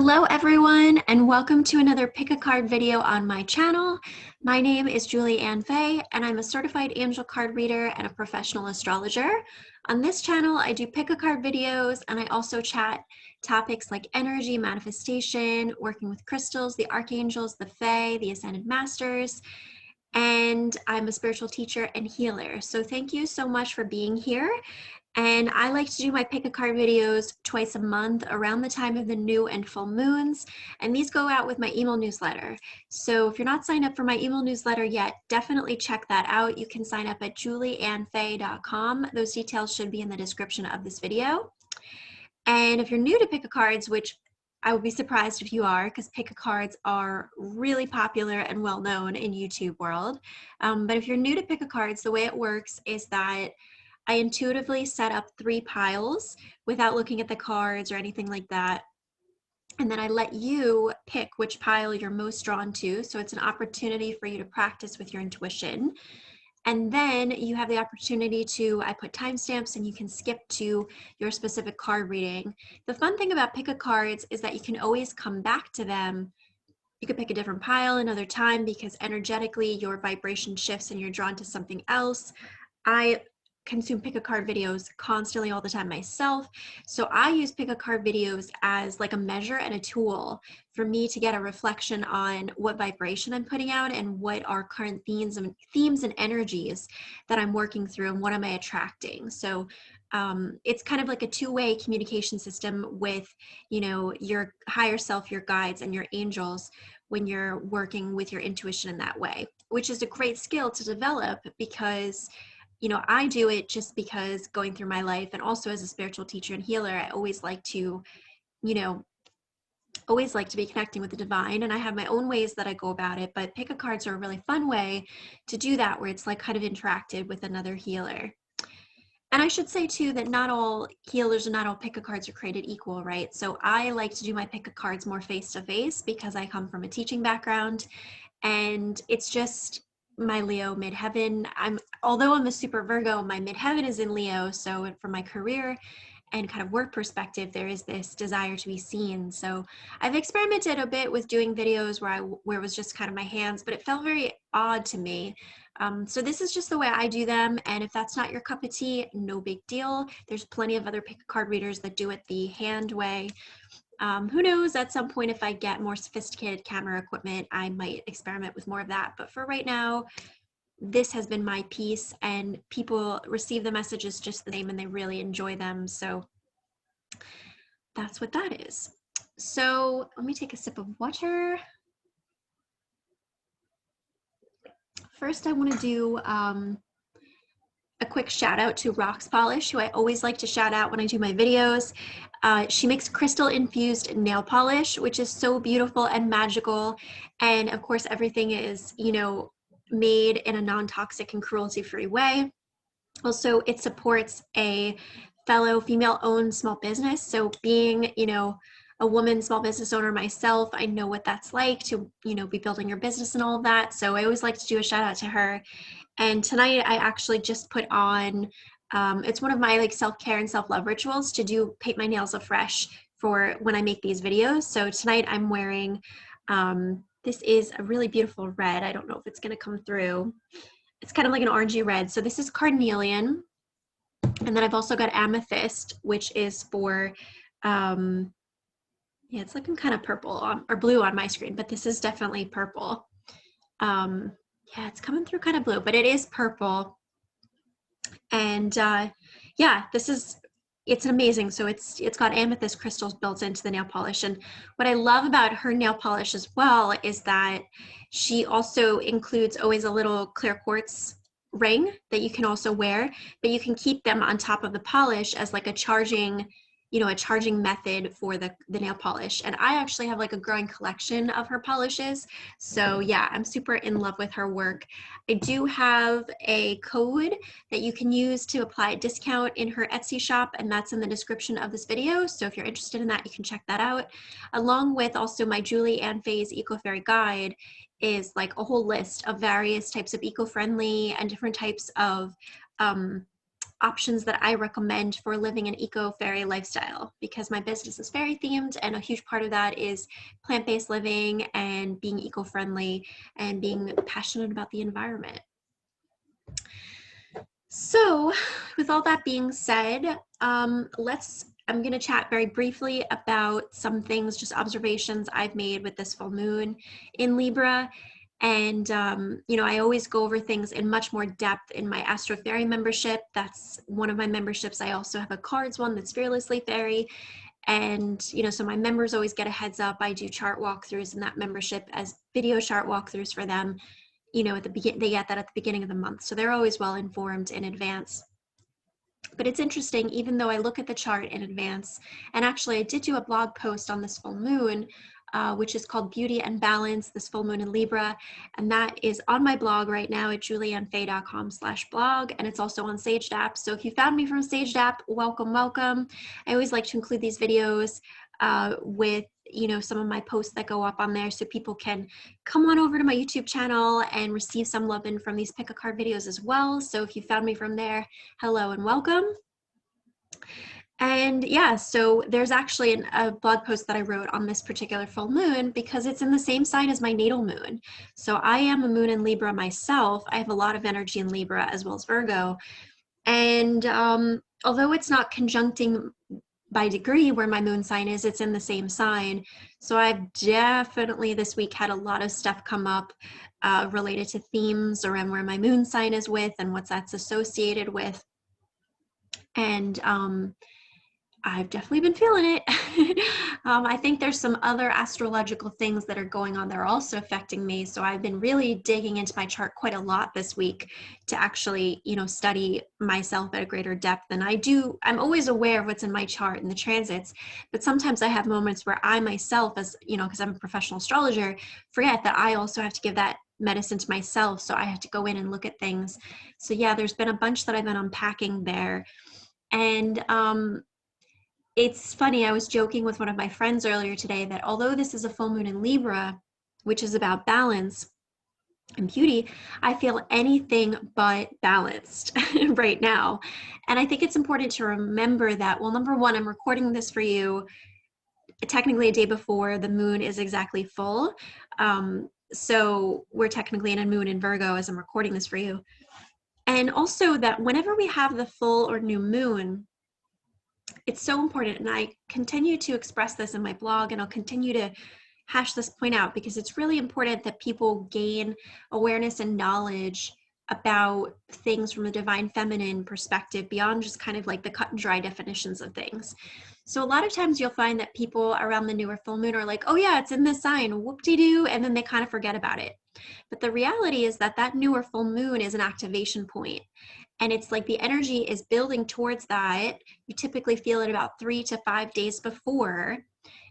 Hello everyone, and welcome to another pick a card video on my channel. My name is Julie Ann Fay, and I'm a certified angel card reader and a professional astrologer. On this channel, I do pick a card videos, and I also chat topics like energy, manifestation, working with crystals, the archangels, the Fae, the ascended masters, and I'm a spiritual teacher and healer. So thank you so much for being here. And I like to do my pick a card videos twice a month around the time of the new and full moons. And these go out with my email newsletter. So if you're not signed up for my email newsletter yet, definitely check that out. You can sign up at julieannfay.com. Those details should be in the description of this video. And if you're new to pick a cards, which I would be surprised if you are, because pick a cards are really popular and well known in YouTube world. But if you're new to pick a cards, the way it works is that I intuitively set up 3 piles without looking at the cards or anything like that. And then I let you pick which pile you're most drawn to. So it's an opportunity for you to practice with your intuition. And then you have the opportunity to, I put timestamps and you can skip to your specific card reading. The fun thing about pick a cards is that you can always come back to them. You could pick a different pile another time because energetically your vibration shifts and you're drawn to something else. I consume pick a card videos constantly all the time myself. So I use pick a card videos as like a measure and a tool for me to get a reflection on what vibration I'm putting out and what are current themes and energies that I'm working through and what am I attracting. So it's kind of like a two-way communication system with, you know, your higher self, your guides, and your angels when you're working with your intuition in that way, which is a great skill to develop because you know, I do it just because going through my life and also as a spiritual teacher and healer, I always like to, you know, always like to be connecting with the divine, and I have my own ways that I go about it, but pick a cards are a really fun way to do that where it's like kind of interacted with another healer. And I should say too that not all healers and not all pick a cards are created equal, right? So I like to do my pick a cards more face to face because I come from a teaching background, and it's just my Leo midheaven. Although I'm a super Virgo, my midheaven is in Leo. So from my career and kind of work perspective, there is this desire to be seen. So I've experimented a bit with doing videos where it was just kind of my hands, but it felt very odd to me. So this is just the way I do them. And if that's not your cup of tea, no big deal. There's plenty of other pick a card readers that do it the hand way. Who knows, at some point, if I get more sophisticated camera equipment, I might experiment with more of that. But for right now, this has been my piece, and people receive the messages just the same and they really enjoy them. So that's what that is. So let me take a sip of water. First, I want to do a quick shout out to Roxx Polish, who I always like to shout out when I do my videos. She makes crystal infused nail polish, which is so beautiful and magical. And of course, everything is, you know, made in a non-toxic and cruelty-free way. Also, it supports a fellow female-owned small business. So being, you know, a woman small business owner myself, I know what that's like to, you know, be building your business and all of that. So I always like to do a shout out to her. And tonight I actually just put on, it's one of my like self-care and self-love rituals to paint my nails afresh for when I make these videos. So tonight I'm wearing, this is a really beautiful red. I don't know if it's gonna come through. It's kind of like an orangey red. So this is carnelian. And then I've also got amethyst, which is for, yeah, it's looking kind of purple or blue on my screen, but this is definitely purple. Yeah, it's coming through kind of blue, but it is purple. And yeah, it's amazing. So it's got amethyst crystals built into the nail polish. And what I love about her nail polish as well is that she also includes always a little clear quartz ring that you can also wear, but you can keep them on top of the polish as like a charging, you know, a charging method for the nail polish. And I actually have like a growing collection of her polishes. So yeah, I'm super in love with her work. I do have a code that you can use to apply a discount in her Etsy shop, and that's in the description of this video. So if you're interested in that, you can check that out. Along with also my Julie Ann Fay's Eco Fairy Guide is like a whole list of various types of eco-friendly and different types of options that I recommend for living an eco-fairy lifestyle, because my business is fairy themed, and a huge part of that is plant-based living and being eco-friendly and being passionate about the environment. So with all that being said, I'm going to chat very briefly about some things, just observations I've made with this full moon in Libra. And, you know, I always go over things in much more depth in my Astro Fairy membership. That's one of my memberships. I also have a cards one that's Fearlessly Fairy. And, you know, so my members always get a heads up. I do chart walkthroughs in that membership as video chart walkthroughs for them. You know, they get that at the beginning of the month. So they're always well informed in advance. But it's interesting, even though I look at the chart in advance, and actually I did do a blog post on this full moon, which is called Beauty and Balance, this full moon in Libra. And that is on my blog right now at juliannefay.com/blog. And it's also on Saged app. So if you found me from Saged app, welcome, welcome. I always like to include these videos with, you know, some of my posts that go up on there, so people can come on over to my YouTube channel and receive some love in from these pick a card videos as well. So if you found me from there, hello and welcome. And yeah, so there's actually a blog post that I wrote on this particular full moon because it's in the same sign as my natal moon. So I am a moon in Libra myself. I have a lot of energy in Libra as well as Virgo. And although it's not conjuncting by degree where my moon sign is, it's in the same sign. So I've definitely this week had a lot of stuff come up related to themes around where my moon sign is with and what that's associated with. And I've definitely been feeling it. I think there's some other astrological things that are going on that are also affecting me. So I've been really digging into my chart quite a lot this week to actually, you know, study myself at a greater depth than I do. I'm always aware of what's in my chart and the transits, but sometimes I have moments where I myself, as you know, because I'm a professional astrologer, forget that I also have to give that medicine to myself. So I have to go in and look at things. So yeah, there's been a bunch that I've been unpacking there. And it's funny, I was joking with one of my friends earlier today that although this is a full moon in Libra, which is about balance and beauty, I feel anything but balanced right now. And I think it's important to remember that, well, number one, I'm recording this for you technically a day before the moon is exactly full. So we're technically in a moon in Virgo as I'm recording this for you. And also that whenever we have the full or new moon, it's so important, and I continue to express this in my blog, and I'll continue to hash this point out because it's really important that people gain awareness and knowledge about things from a divine feminine perspective beyond just kind of like the cut and dry definitions of things. So a lot of times you'll find that people around the newer full moon are like, oh yeah, it's in this sign, whoop-de-doo, and then they kind of forget about it. But the reality is that that newer full moon is an activation point. And it's like the energy is building towards that. You typically feel it about 3 to 5 days before.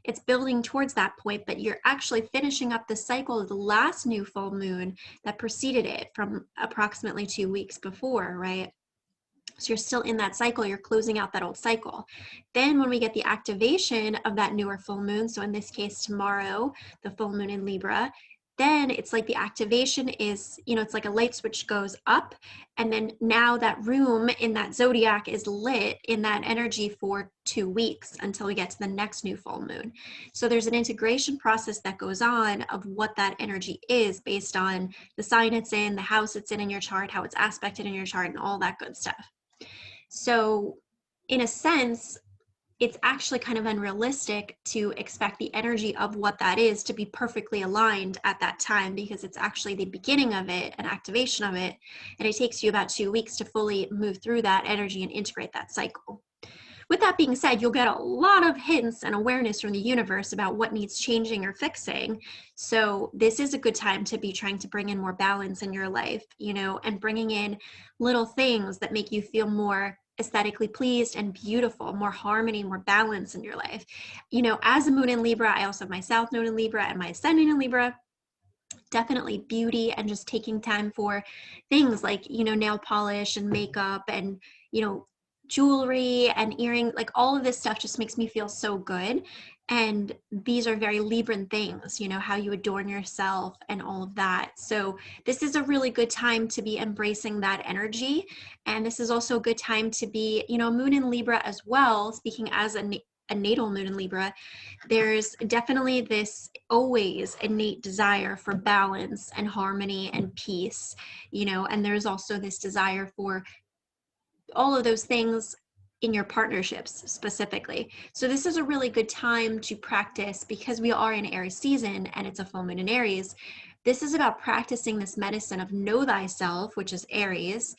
It's building towards that point, but you're actually finishing up the cycle of the last new full moon that preceded it from approximately 2 weeks before, right? So you're still in that cycle, you're closing out that old cycle. Then when we get the activation of that newer full moon, so in this case tomorrow, the full moon in Libra, then it's like the activation is, you know, it's like a light switch goes up, and then now that room in that zodiac is lit in that energy for 2 weeks until we get to the next new full moon. So there's an integration process that goes on of what that energy is based on the sign it's in, the house it's in your chart, how it's aspected in your chart, and all that good stuff. So in a sense, it's actually kind of unrealistic to expect the energy of what that is to be perfectly aligned at that time, because it's actually the beginning of it, an activation of it, and it takes you about 2 weeks to fully move through that energy and integrate that cycle. With that being said, you'll get a lot of hints and awareness from the universe about what needs changing or fixing. So this is a good time to be trying to bring in more balance in your life, you know, and bringing in little things that make you feel more aesthetically pleased and beautiful, more harmony, more balance in your life. You know, as a moon in Libra, I also have my South Node in Libra and my Ascendant in Libra. Definitely beauty and just taking time for things like, you know, nail polish and makeup and, you know, jewelry and earring, like all of this stuff just makes me feel so good. And these are very Libran things, you know, how you adorn yourself and all of that. So this is a really good time to be embracing that energy. And this is also a good time to be, you know, moon in Libra as well. Speaking as a natal moon in Libra, there's definitely this always innate desire for balance and harmony and peace, you know, and there's also this desire for all of those things in your partnerships specifically. So this is a really good time to practice, because we are in Aries season and it's a full moon in Aries. This is about practicing this medicine of know thyself, which is Aries,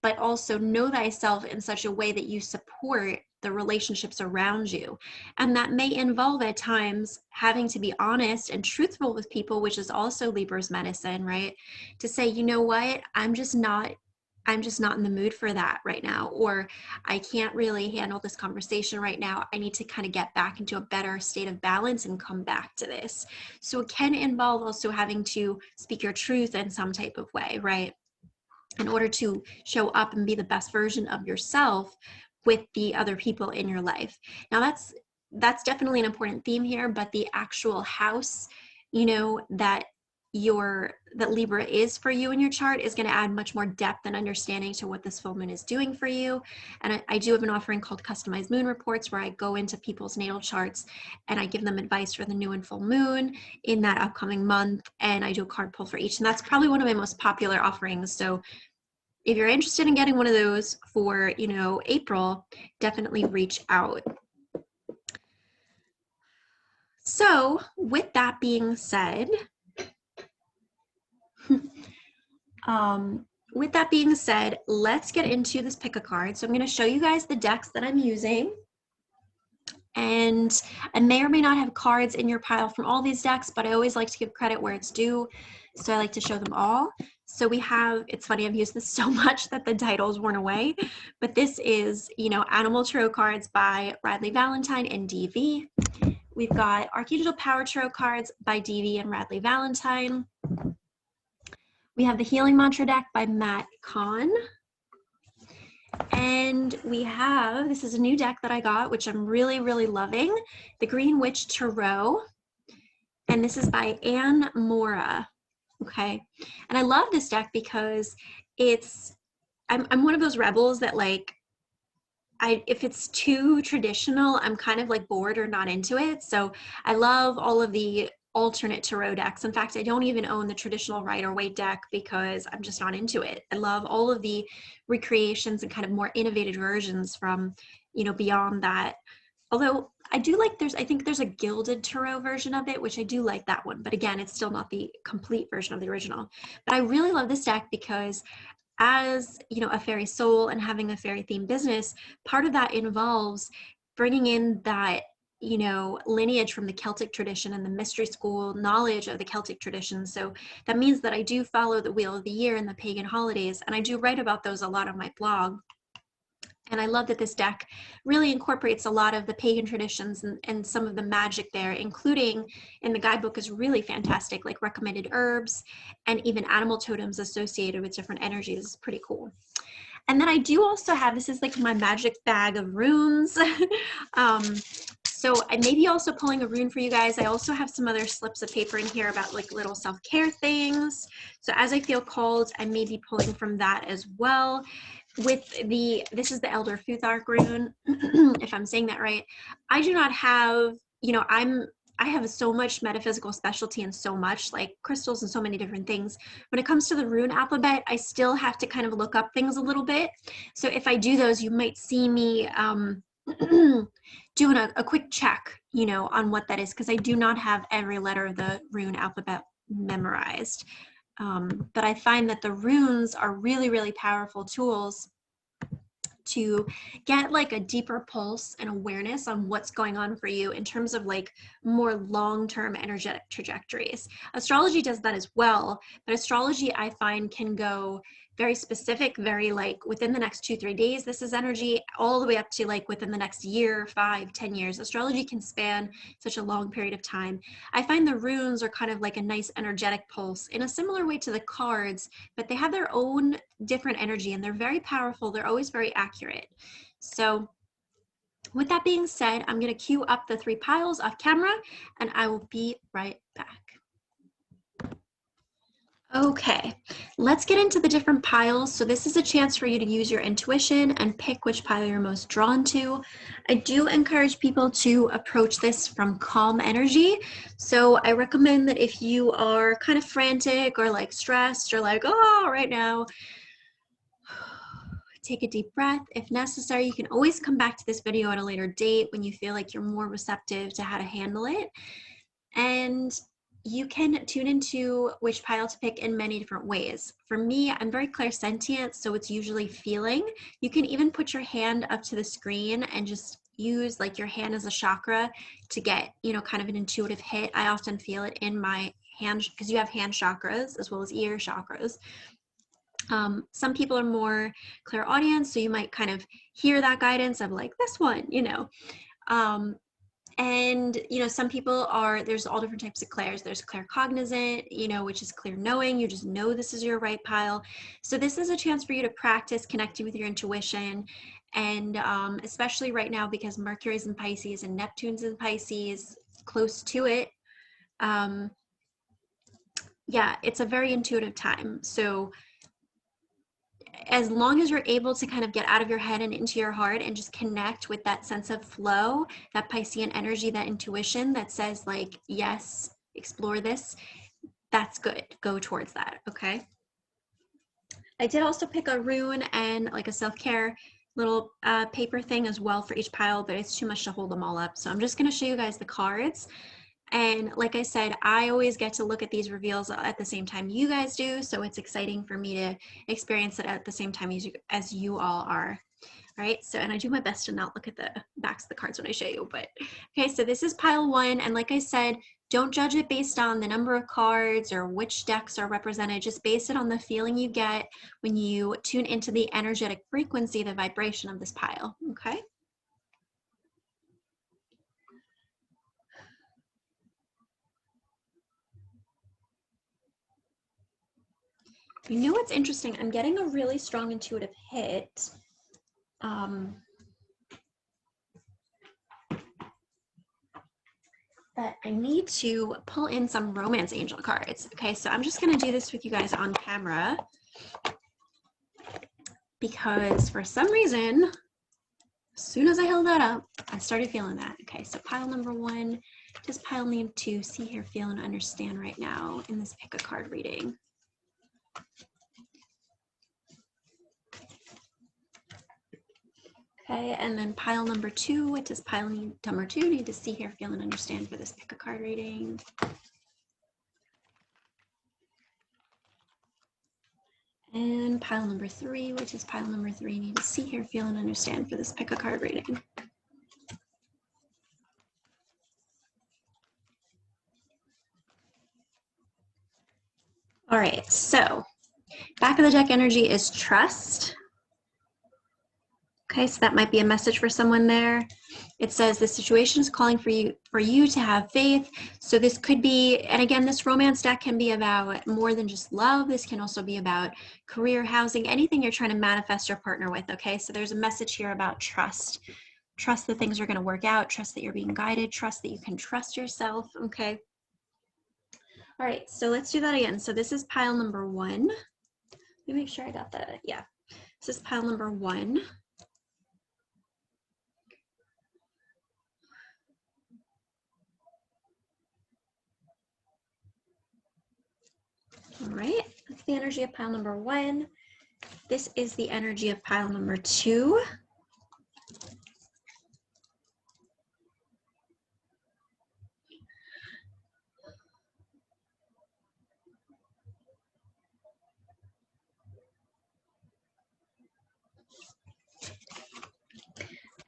but also know thyself in such a way that you support the relationships around you. And that may involve at times having to be honest and truthful with people, which is also Libra's medicine, right? To say, you know what, I'm just not in the mood for that right now, or I can't really handle this conversation right now. I need to kind of get back into a better state of balance and come back to this. So it can involve also having to speak your truth in some type of way, right? In order to show up and be the best version of yourself with the other people in your life. Now that's definitely an important theme here, but the actual house, you know, that Libra is for you in your chart is going to add much more depth and understanding to what this full moon is doing for you. And I do have an offering called Customized Moon Reports, where I go into people's natal charts and I give them advice for the new and full moon in that upcoming month, and I do a card pull for each. And that's probably one of my most popular offerings. So if you're interested in getting one of those for, you know, April, definitely reach out. So with that being said, let's get into this pick a card. So I'm going to show you guys the decks that I'm using. And I may or may not have cards in your pile from all these decks, but I always like to give credit where it's due. So I like to show them all. So we have, it's funny, I've used this so much that the title's worn away, but this is, you know, Animal Tarot cards by Radleigh Valentine and DV. We've got Archangel Power Tarot cards by DV and Radleigh Valentine. We have the Healing Mantra deck by Matt Kahn. And we have, this is a new deck that I got, which I'm really, really loving, the Green Witch Tarot. And this is by Anne Mora. Okay. And I love this deck because I'm one of those rebels that, like, if it's too traditional, I'm kind of like bored or not into it. So I love all of the alternate tarot decks. In fact, I don't even own the traditional Rider-Waite deck because I'm just not into it. I love all of the recreations and kind of more innovative versions from, you know, beyond that. Although I do like, I think there's a gilded tarot version of it, which I do like that one. But again, it's still not the complete version of the original. But I really love this deck because, as you know, a fairy soul and having a fairy themed business, part of that involves bringing in that, you know, lineage from the Celtic tradition and the mystery school knowledge of the Celtic tradition. So that means that I do follow the Wheel of the Year and the pagan holidays, and I do write about those a lot on my blog. And I love that this deck really incorporates a lot of the pagan traditions and some of the magic there, including, in the guidebook is really fantastic, like recommended herbs and even animal totems associated with different energies. It's pretty cool. And then I do also have, this is like my magic bag of runes. So I may be also pulling a rune for you guys. I also have some other slips of paper in here about like little self-care things. So as I feel called, I may be pulling from that as well. This is the Elder Futhark rune, if I'm saying that right. I do not have, you know, I have so much metaphysical specialty and so much like crystals and so many different things. When it comes to the rune alphabet, I still have to kind of look up things a little bit. So if I do those, you might see me doing a quick check, you know, on what that is, because I do not have every letter of the rune alphabet memorized. But I find that the runes are really, really powerful tools to get like a deeper pulse and awareness on what's going on for you in terms of like more long-term energetic trajectories. Astrology does that as well, but astrology I find can go very specific, very like within the next 2-3 days, this is energy, all the way up to like within the next year, 5-10 years. Astrology can span such a long period of time. I find the runes are kind of like a nice energetic pulse in a similar way to the cards, but they have their own different energy and they're very powerful. They're always very accurate. So with that being said, I'm going to queue up the 3 piles off camera and I will be right back. Okay, let's get into the different piles. So this is a chance for you to use your intuition and pick which pile you're most drawn to. I do encourage people to approach this from calm energy. So I recommend that if you are kind of frantic or like stressed or like, oh, right now, take a deep breath. If necessary, you can always come back to this video at a later date when you feel like you're more receptive to how to handle it. And you can tune into which pile to pick in many different ways. For me, I'm very clairsentient, so it's usually feeling. You can even put your hand up to the screen and just use like your hand as a chakra to get, you know, kind of an intuitive hit. I often feel it in my hand because you have hand chakras as well as ear chakras. Some people are more clairaudient, so you might kind of hear that guidance of like this one, you know. And, you know, some people are, there's all different types of clairs. There's claircognizant, you know, which is clear knowing. You just know this is your right pile. So this is a chance for you to practice connecting with your intuition. And especially right now, because Mercury's in Pisces and Neptune's in Pisces, close to it. Yeah, it's a very intuitive time. So as long as you're able to kind of get out of your head and into your heart and just connect with that sense of flow, that Piscean energy, that intuition that says like, yes, explore this, that's good. Go towards that, okay? I did also pick a rune and like a self-care little paper thing as well for each pile, but it's too much to hold them all up. So I'm just gonna show you guys the cards. And like I said, I always get to look at these reveals at the same time you guys do. So it's exciting for me to experience it at the same time as you all are. All right, so, and I do my best to not look at the backs of the cards when I show you, but okay, so this is pile 1. And like I said, don't judge it based on the number of cards or which decks are represented. Just base it on the feeling you get when you tune into the energetic frequency, the vibration of this pile, okay? You know what's interesting? I'm getting a really strong intuitive hit. That I need to pull in some romance angel cards. Okay, so I'm just gonna do this with you guys on camera because for some reason, as soon as I held that up, I started feeling that. Okay, so pile number 1, just pile name 2, see, hear, feel, and understand right now in this pick a card reading. Okay, and then pile number 2, what does pile number 2 need to see, hear, feel, and understand for this pick a card reading? And pile number 3, which is pile number 3, need to see, hear, feel, and understand for this pick a card reading. All right, so back of the deck energy is trust. Okay, so that might be a message for someone there. It says the situation is calling for you to have faith. So this could be, and again, this romance deck can be about more than just love. This can also be about career, housing, anything you're trying to manifest your partner with, okay? So there's a message here about trust. Trust that things are gonna work out, trust that you're being guided, trust that you can trust yourself, okay? All right, so let's do that again. So this is pile number 1. Let me make sure I got that, yeah. This is pile number 1. All right, that's the energy of pile number 1. This is the energy of pile number 2.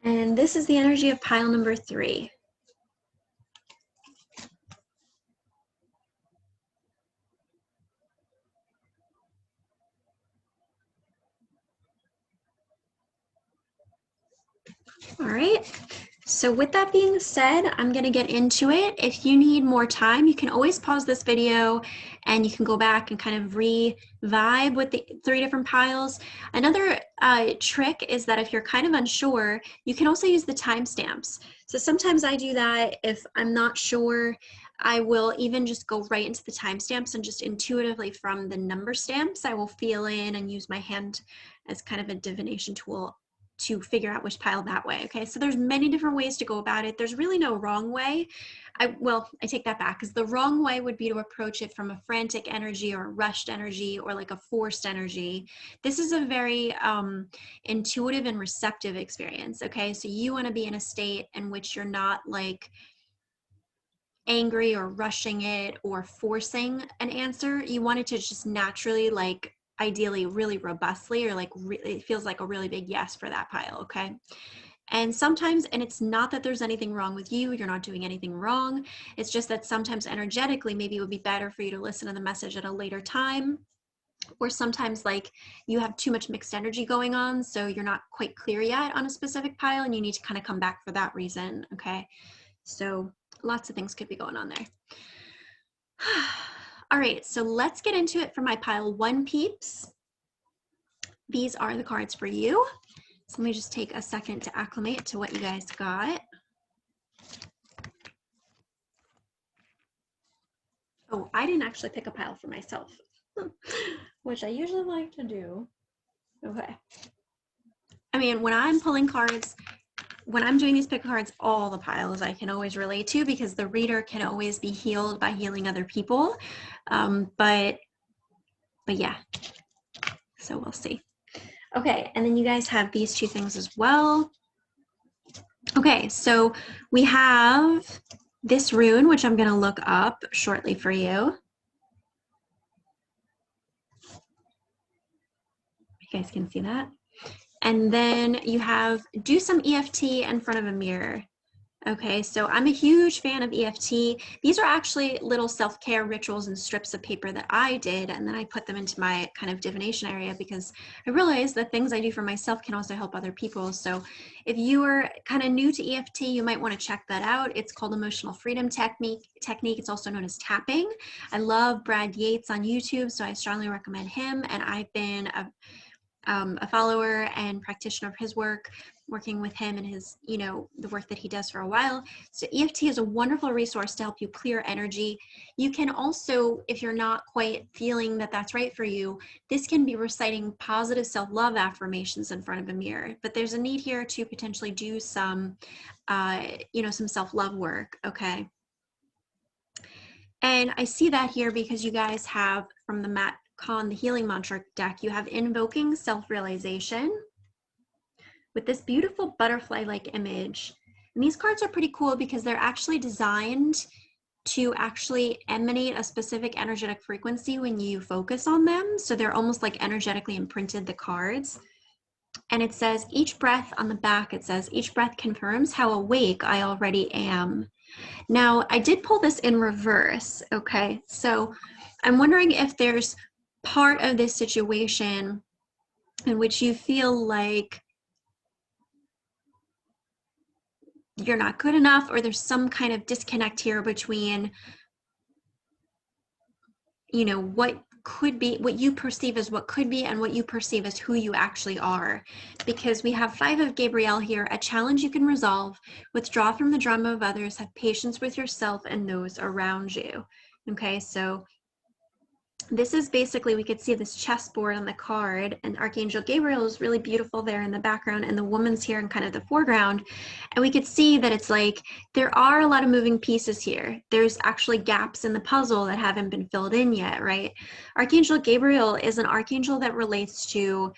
And this is the energy of pile number 3. All right, so with that being said, I'm gonna get into it. If you need more time, you can always pause this video and you can go back and kind of re-vibe with the 3 different piles. Another trick is that if you're kind of unsure, you can also use the timestamps. So sometimes I do that if I'm not sure. I will even just go right into the timestamps and just intuitively from the number stamps, I will feel in and use my hand as kind of a divination tool to figure out which pile that way. Okay, so there's many different ways to go about it. There's really no wrong way. I take that back, because the wrong way would be to approach it from a frantic energy or a rushed energy or like a forced energy. This is a very intuitive and receptive experience. Okay, so you want to be in a state in which you're not like angry or rushing it or forcing an answer. You want it to just naturally, like ideally really robustly, or like it feels like a really big yes for that pile. Okay, and sometimes, and it's not that there's anything wrong with you, you're not doing anything wrong, it's just that sometimes energetically maybe it would be better for you to listen to the message at a later time, or sometimes like you have too much mixed energy going on, so you're not quite clear yet on a specific pile and you need to kind of come back for that reason. Okay, so lots of things could be going on there. All right, so let's get into it for my pile 1 peeps. These are the cards for you. So let me just take a second to acclimate to what you guys got. Oh, I didn't actually pick a pile for myself, which I usually like to do. Okay. I mean, when I'm pulling cards, when I'm doing these pick cards, all the piles I can always relate to, because the reader can always be healed by healing other people. But yeah, so we'll see. Okay, and then you guys have these 2 things as well. Okay, so we have this rune, which I'm going to look up shortly for you. You guys can see that. And then you have do some EFT in front of a mirror. Okay, so I'm a huge fan of EFT. These are actually little self-care rituals and strips of paper that I did, and then I put them into my kind of divination area, because I realized that things I do for myself can also help other people. So if you are kind of new to EFT, you might want to check that out. It's called emotional freedom technique. It's also known as tapping. I love Brad Yates on YouTube, so I strongly recommend him, and I've been a follower and practitioner of his work, working with him and his, the work that he does for a while. So EFT is a wonderful resource to help you clear energy. You can also, if you're not quite feeling that that's right for you, this can be reciting positive self-love affirmations in front of a mirror. But there's a need here to potentially do some, some self-love work. Okay. And I see that here because you guys have, from the Matt Kahn, the healing mantra deck, you have invoking self-realization with this beautiful butterfly-like image. And these cards are pretty cool because they're actually designed to actually emanate a specific energetic frequency when you focus on them. So they're almost like energetically imprinted, the cards. And it says, each breath on the back, it says, each breath confirms how awake I already am. Now, I did pull this in reverse, okay? So I'm wondering if there's part of this situation in which you feel like you're not good enough, or there's some kind of disconnect here between, what could be, what you perceive as what could be, and what you perceive as who you actually are. Because we have 5 of Gabriel here, a challenge you can resolve, withdraw from the drama of others, have patience with yourself and those around you. Okay, so this is basically, we could see this chessboard on the card, and Archangel Gabriel is really beautiful there in the background, and the woman's here in kind of the foreground. And we could see that it's like there are a lot of moving pieces here. There's actually gaps in the puzzle that haven't been filled in yet, right? Archangel Gabriel is an archangel that relates to,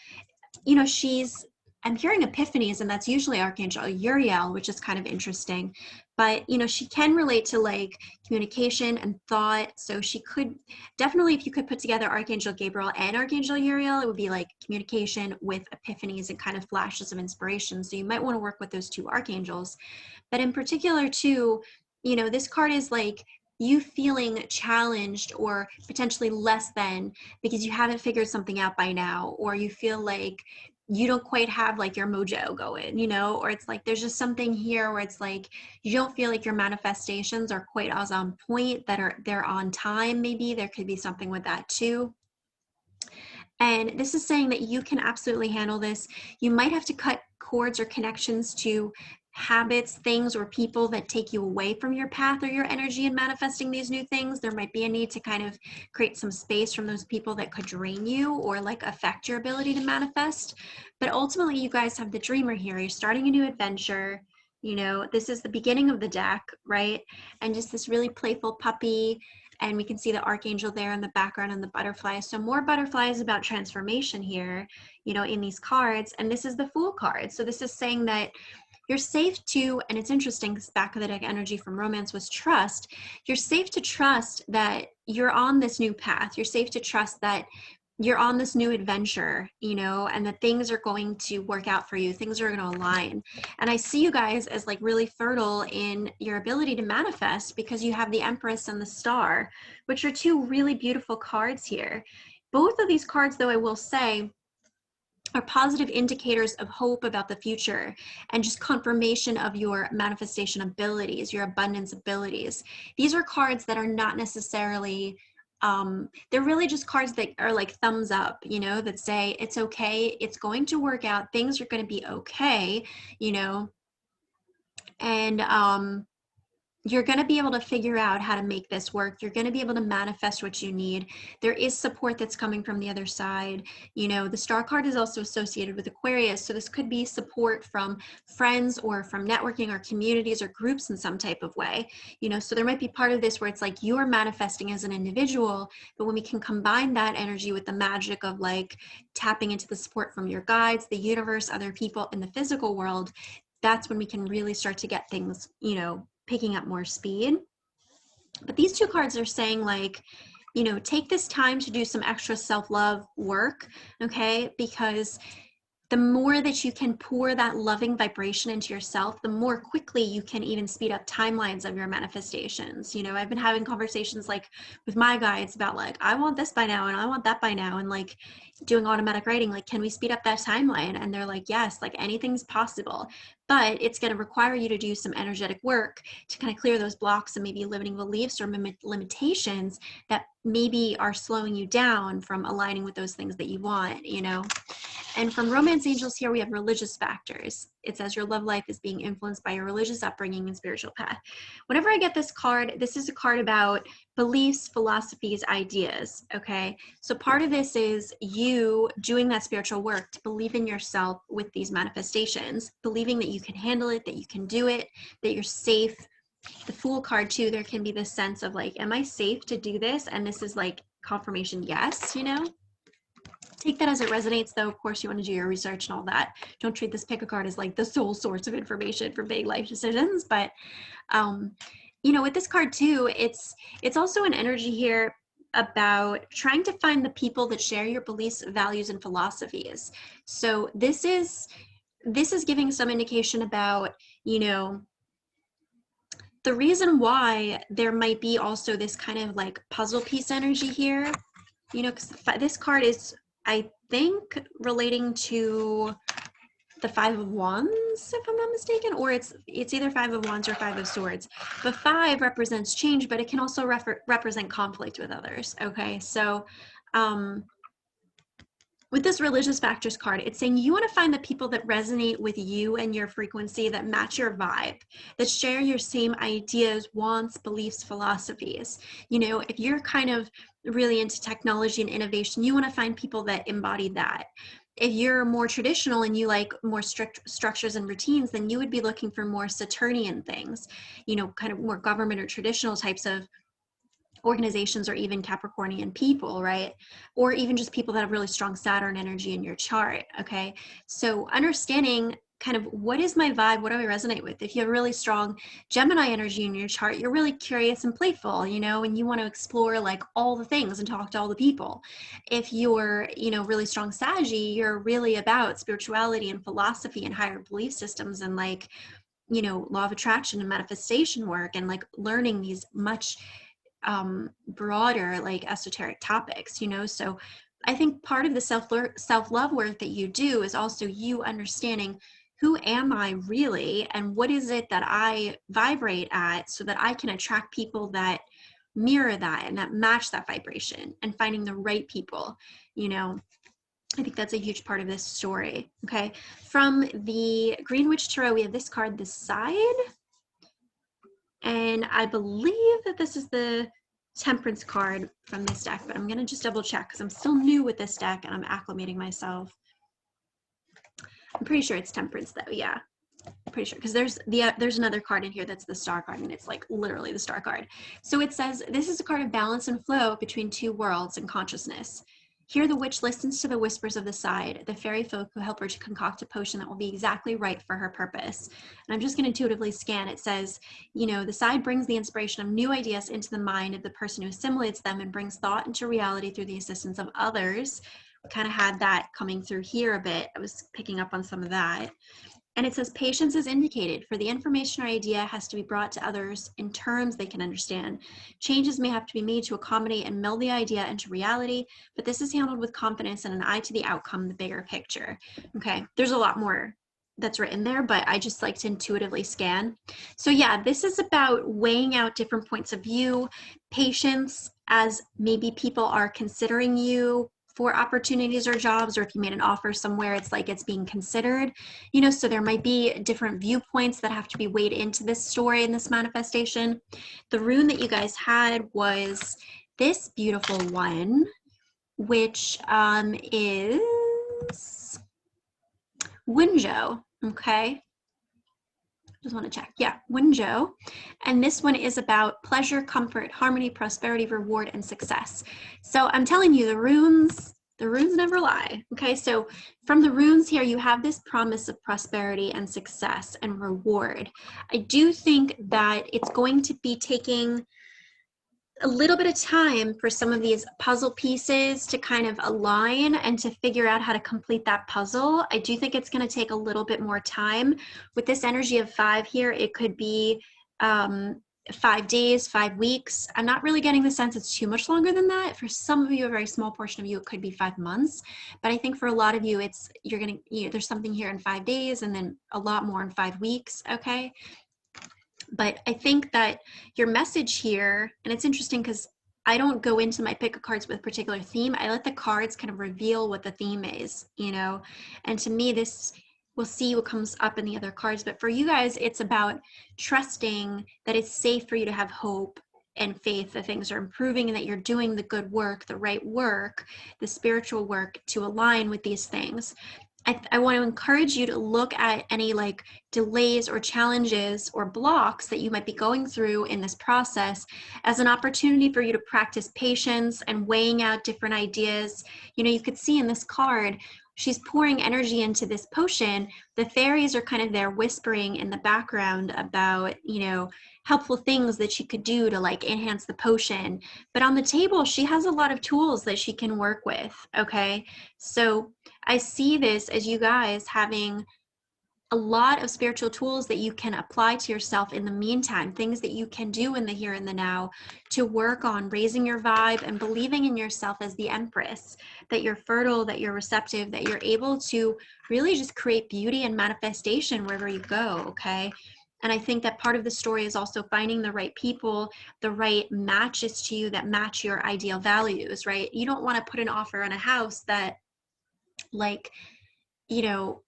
I'm hearing epiphanies, and that's usually Archangel Uriel, which is kind of interesting. But, she can relate to like communication and thought. So she could definitely, if you could put together Archangel Gabriel and Archangel Uriel, it would be like communication with epiphanies and kind of flashes of inspiration. So you might want to work with those 2 archangels. But in particular too, this card is like you feeling challenged or potentially less than because you haven't figured something out by now, or you feel like you don't quite have like your mojo going, you know, or it's like there's just something here where it's like you don't feel like your manifestations are quite as on point, that are they're on time. Maybe there could be something with that too. And this is saying that you can absolutely handle this. You might have to cut cords or connections to habits, things, or people that take you away from your path or your energy in manifesting these new things. There might be a need to kind of create some space from those people that could drain you or like affect your ability to manifest. But ultimately, you guys have the dreamer here. You're starting a new adventure. You know, this is the beginning of the deck, right? And just this really playful puppy, and we can see the archangel there in the background and the butterflies. So more butterflies about transformation here, you know, in these cards. And this is the Fool card. So this is saying that you're safe to, and it's interesting because back of the deck energy from romance was trust. You're safe to trust that you're on this new path. You're safe to trust that you're on this new adventure, you know, and that things are going to work out for you. Things are going to align. And I see you guys as like really fertile in your ability to manifest because you have the Empress and the Star, which are two really beautiful cards here. Both of these cards, though, I will say, are positive indicators of hope about the future and just confirmation of your manifestation abilities, your abundance abilities. These are cards that are not necessarily they're really just cards that are like thumbs up, you know, that say it's okay, it's going to work out, things are going to be okay, you know, and you're going to be able to figure out how to make this work. You're going to be able to manifest what you need. There is support that's coming from the other side. You know, the Star card is also associated with Aquarius. So this could be support from friends or from networking or communities or groups in some type of way. You know, so there might be part of this where it's like you're manifesting as an individual, but when we can combine that energy with the magic of like tapping into the support from your guides, the universe, other people in the physical world, that's when we can really start to get things, you know, picking up more speed. But these two cards are saying like, you know, take this time to do some extra self-love work, okay? Because the more that you can pour that loving vibration into yourself, the more quickly you can even speed up timelines of your manifestations. You know, I've been having conversations like with my guides about like, I want this by now and I want that by now, and like doing automatic writing, like, can we speed up that timeline? And they're like, yes, like anything's possible, but it's going to require you to do some energetic work to kind of clear those blocks and maybe limiting beliefs or limitations that maybe are slowing you down from aligning with those things that you want, you know? And from romance angels here, we have religious factors. It says your love life is being influenced by your religious upbringing and spiritual path. Whenever I get this card, this is a card about beliefs, philosophies, ideas, okay? So part of this is you doing that spiritual work to believe in yourself with these manifestations, believing that you can handle it, that you can do it, that you're safe. The Fool card too, there can be this sense of like, am I safe to do this? And this is like confirmation, yes, you know? Take that as it resonates, though. Of course, you want to do your research and all that. Don't treat this pick a card as like the sole source of information for big life decisions. But, you know, with this card too, it's also an energy here about trying to find the people that share your beliefs, values, and philosophies. So this is giving some indication about, you know, the reason why there might be also this kind of like puzzle piece energy here, you know, because this card is, I think, relating to the Five of Wands, if I'm not mistaken, or it's either Five of Wands or Five of Swords. The five represents change, but it can also represent conflict with others. Okay, so with this religious factors card, it's saying you want to find the people that resonate with you and your frequency, that match your vibe, that share your same ideas, wants, beliefs, philosophies. You know, if you're kind of really into technology and innovation, you want to find people that embody that. If you're more traditional and you like more strict structures and routines, then you would be looking for more Saturnian things, you know, kind of more government or traditional types of organizations, or even Capricornian people, right? Or even just people that have really strong Saturn energy in your chart, okay? So understanding kind of what is my vibe, what do I resonate with? If you have really strong Gemini energy in your chart, you're really curious and playful, you know, and you want to explore like all the things and talk to all the people. If you're, you know, really strong Saggy, you're really about spirituality and philosophy and higher belief systems and like, you know, law of attraction and manifestation work and like learning these much broader like esoteric topics, you know. So I think part of the self-love work that you do is also you understanding, who am I really, and what is it that I vibrate at, so that I can attract people that mirror that and that match that vibration, and finding the right people. You know, I think that's a huge part of this story. Okay, from the Green Witch Tarot, we have this card, the Side, and I believe that this is the Temperance card from this deck, but I'm going to just double check because I'm still new with this deck and I'm acclimating myself. I'm pretty sure it's Temperance though. Yeah, I'm pretty sure, because there's another card in here that's the Star card, and it's like literally the Star card. So it says, this is a card of balance and flow between two worlds and consciousness. Here the witch listens to the whispers of the Side, the fairy folk who help her to concoct a potion that will be exactly right for her purpose. And I'm just going to intuitively scan. It says, you know, the Side brings the inspiration of new ideas into the mind of the person who assimilates them and brings thought into reality through the assistance of others. We kind of had that coming through here a bit. I was picking up on some of that. And it says, patience is indicated, for the information or idea has to be brought to others in terms they can understand. Changes may have to be made to accommodate and meld the idea into reality, but this is handled with confidence and an eye to the outcome, the bigger picture. Okay, there's a lot more that's written there, but I just like to intuitively scan. So yeah, this is about weighing out different points of view, patience as maybe people are considering you for opportunities or jobs, or if you made an offer somewhere, it's like it's being considered, you know, so there might be different viewpoints that have to be weighed into this story and this manifestation. The rune that you guys had was this beautiful one, which is Wunjo, okay? Just want to check. Yeah, Wunjo. And this one is about pleasure, comfort, harmony, prosperity, reward, and success. So I'm telling you, the runes never lie. Okay, so from the runes here, you have this promise of prosperity and success and reward. I do think that it's going to be taking a little bit of time for some of these puzzle pieces to kind of align and to figure out how to complete that puzzle. I do think it's going to take a little bit more time. With this energy of 5 here, it could be 5 days, 5 weeks. I'm not really getting the sense it's too much longer than that. For some of you, a very small portion of you, it could be 5 months. But I think for a lot of you, there's something here in 5 days and then a lot more in 5 weeks. Okay. But I think that your message here, and it's interesting because I don't go into my pick of cards with a particular theme. I let the cards kind of reveal what the theme is, you know, and to me, we'll see what comes up in the other cards. But for you guys, it's about trusting that it's safe for you to have hope and faith that things are improving and that you're doing the good work, the right work, the spiritual work to align with these things. I want to encourage you to look at any like delays or challenges or blocks that you might be going through in this process as an opportunity for you to practice patience and weighing out different ideas. You know, you could see in this card, she's pouring energy into this potion. The fairies are kind of there whispering in the background about, you know, helpful things that she could do to like enhance the potion. But on the table, she has a lot of tools that she can work with. Okay. So I see this as you guys having a lot of spiritual tools that you can apply to yourself in the meantime, things that you can do in the here and the now to work on raising your vibe and believing in yourself as the Empress, that you're fertile, that you're receptive, that you're able to really just create beauty and manifestation wherever you go, okay? And I think that part of the story is also finding the right people, the right matches to you that match your ideal values, right? You don't want to put an offer on a house that, like, you know,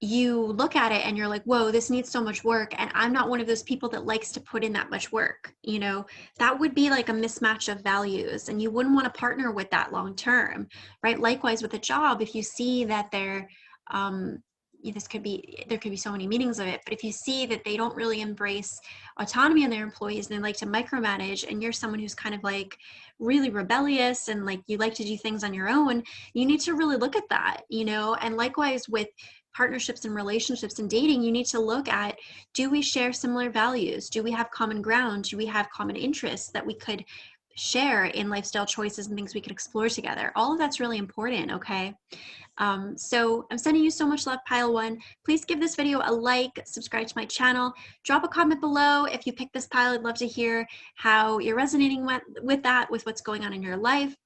you look at it and you're like, whoa, this needs so much work. And I'm not one of those people that likes to put in that much work. You know, that would be like a mismatch of values and you wouldn't want to partner with that long term, right? Likewise with a job, if you see that there could be so many meanings of it, but if you see that they don't really embrace autonomy in their employees and they like to micromanage, and you're someone who's kind of like really rebellious and like you like to do things on your own, you need to really look at that, you know. And likewise with partnerships and relationships and dating, you need to look at, do we share similar values? Do we have common ground? Do we have common interests that we could share in lifestyle choices and things we could explore together? All of that's really important, okay? So I'm sending you so much love, pile one. Please give this video a like, subscribe to my channel, drop a comment below. If you pick this pile, I'd love to hear how you're resonating with that, with what's going on in your life.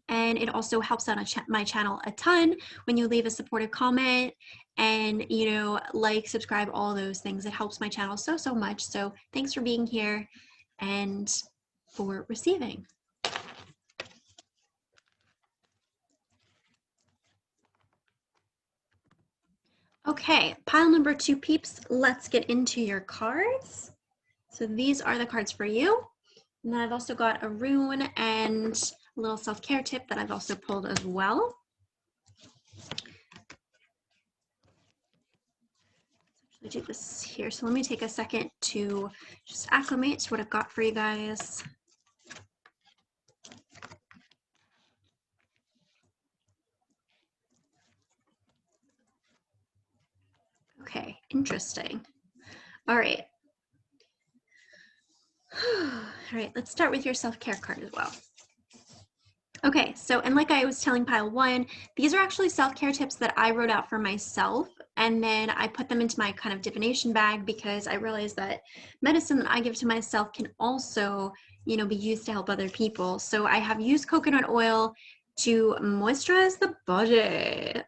And it also helps out on my channel a ton when you leave a supportive comment and, you know, like, subscribe, all those things. It helps my channel so, so much. So thanks for being here and for receiving. Okay, pile number 2, peeps. Let's get into your cards. So these are the cards for you. And then I've also got a rune and a little self-care tip that I've also pulled as well. I do this here. So let me take a second to just acclimate to what I've got for you guys. Okay, interesting. All right. All right, let's start with your self-care card as well. Okay, so, and like I was telling pile 1, these are actually self-care tips that I wrote out for myself, and then I put them into my kind of divination bag because I realized that medicine that I give to myself can also, you know, be used to help other people. So I have used coconut oil to moisturize the body.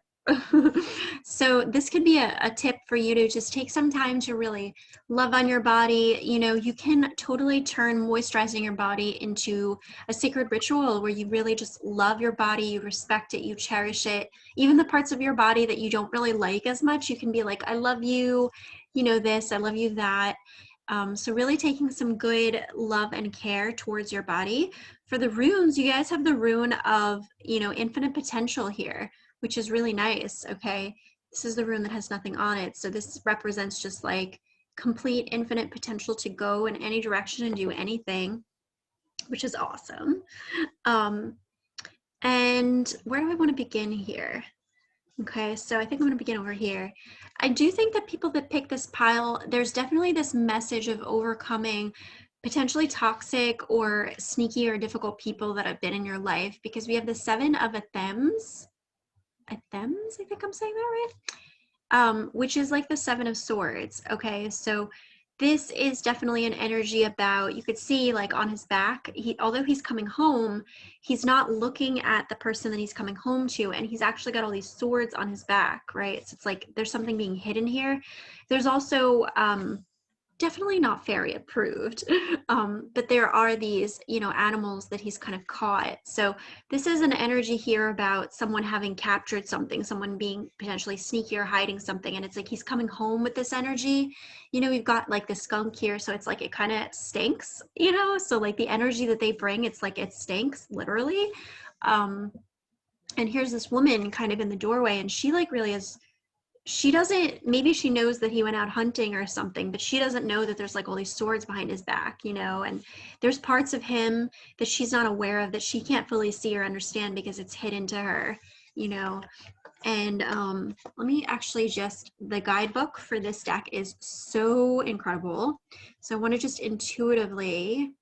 So this could be a tip for you to just take some time to really love on your body. You know, you can totally turn moisturizing your body into a sacred ritual where you really just love your body, you respect it, you cherish it. Even the parts of your body that you don't really like as much, you can be like, I love you, you know, this, I love you, that. So really taking some good love and care towards your body. For the runes, you guys have the rune of, you know, infinite potential here, which is really nice. Okay, this is the rune that has nothing on it. So this represents just like complete infinite potential to go in any direction and do anything, which is awesome. And where do I want to begin here? Okay, so I think I'm going to begin over here. I do think that people that pick this pile, there's definitely this message of overcoming potentially toxic or sneaky or difficult people that have been in your life, because we have the 7 of Athems. Athems, I think I'm saying that right? Which is like the 7 of Swords. Okay, so this is definitely an energy about, you could see like on his back, although he's coming home, he's not looking at the person that he's coming home to, and he's actually got all these swords on his back, right? So it's like there's something being hidden here. There's also definitely not fairy approved, but there are these, you know, animals that he's kind of caught. So this is an energy here about someone having captured something, someone being potentially sneaky or hiding something, and it's like he's coming home with this energy. You know, we've got like the skunk here, so it's like it kind of stinks, you know, so like the energy that they bring, it's like it stinks literally. And here's this woman kind of in the doorway, and she like really is, she doesn't, maybe she knows that he went out hunting or something, but she doesn't know that there's like all these swords behind his back, you know, and there's parts of him that she's not aware of, that she can't fully see or understand because it's hidden to her, you know. And let me actually just, the guidebook for this deck is so incredible. So I want to just intuitively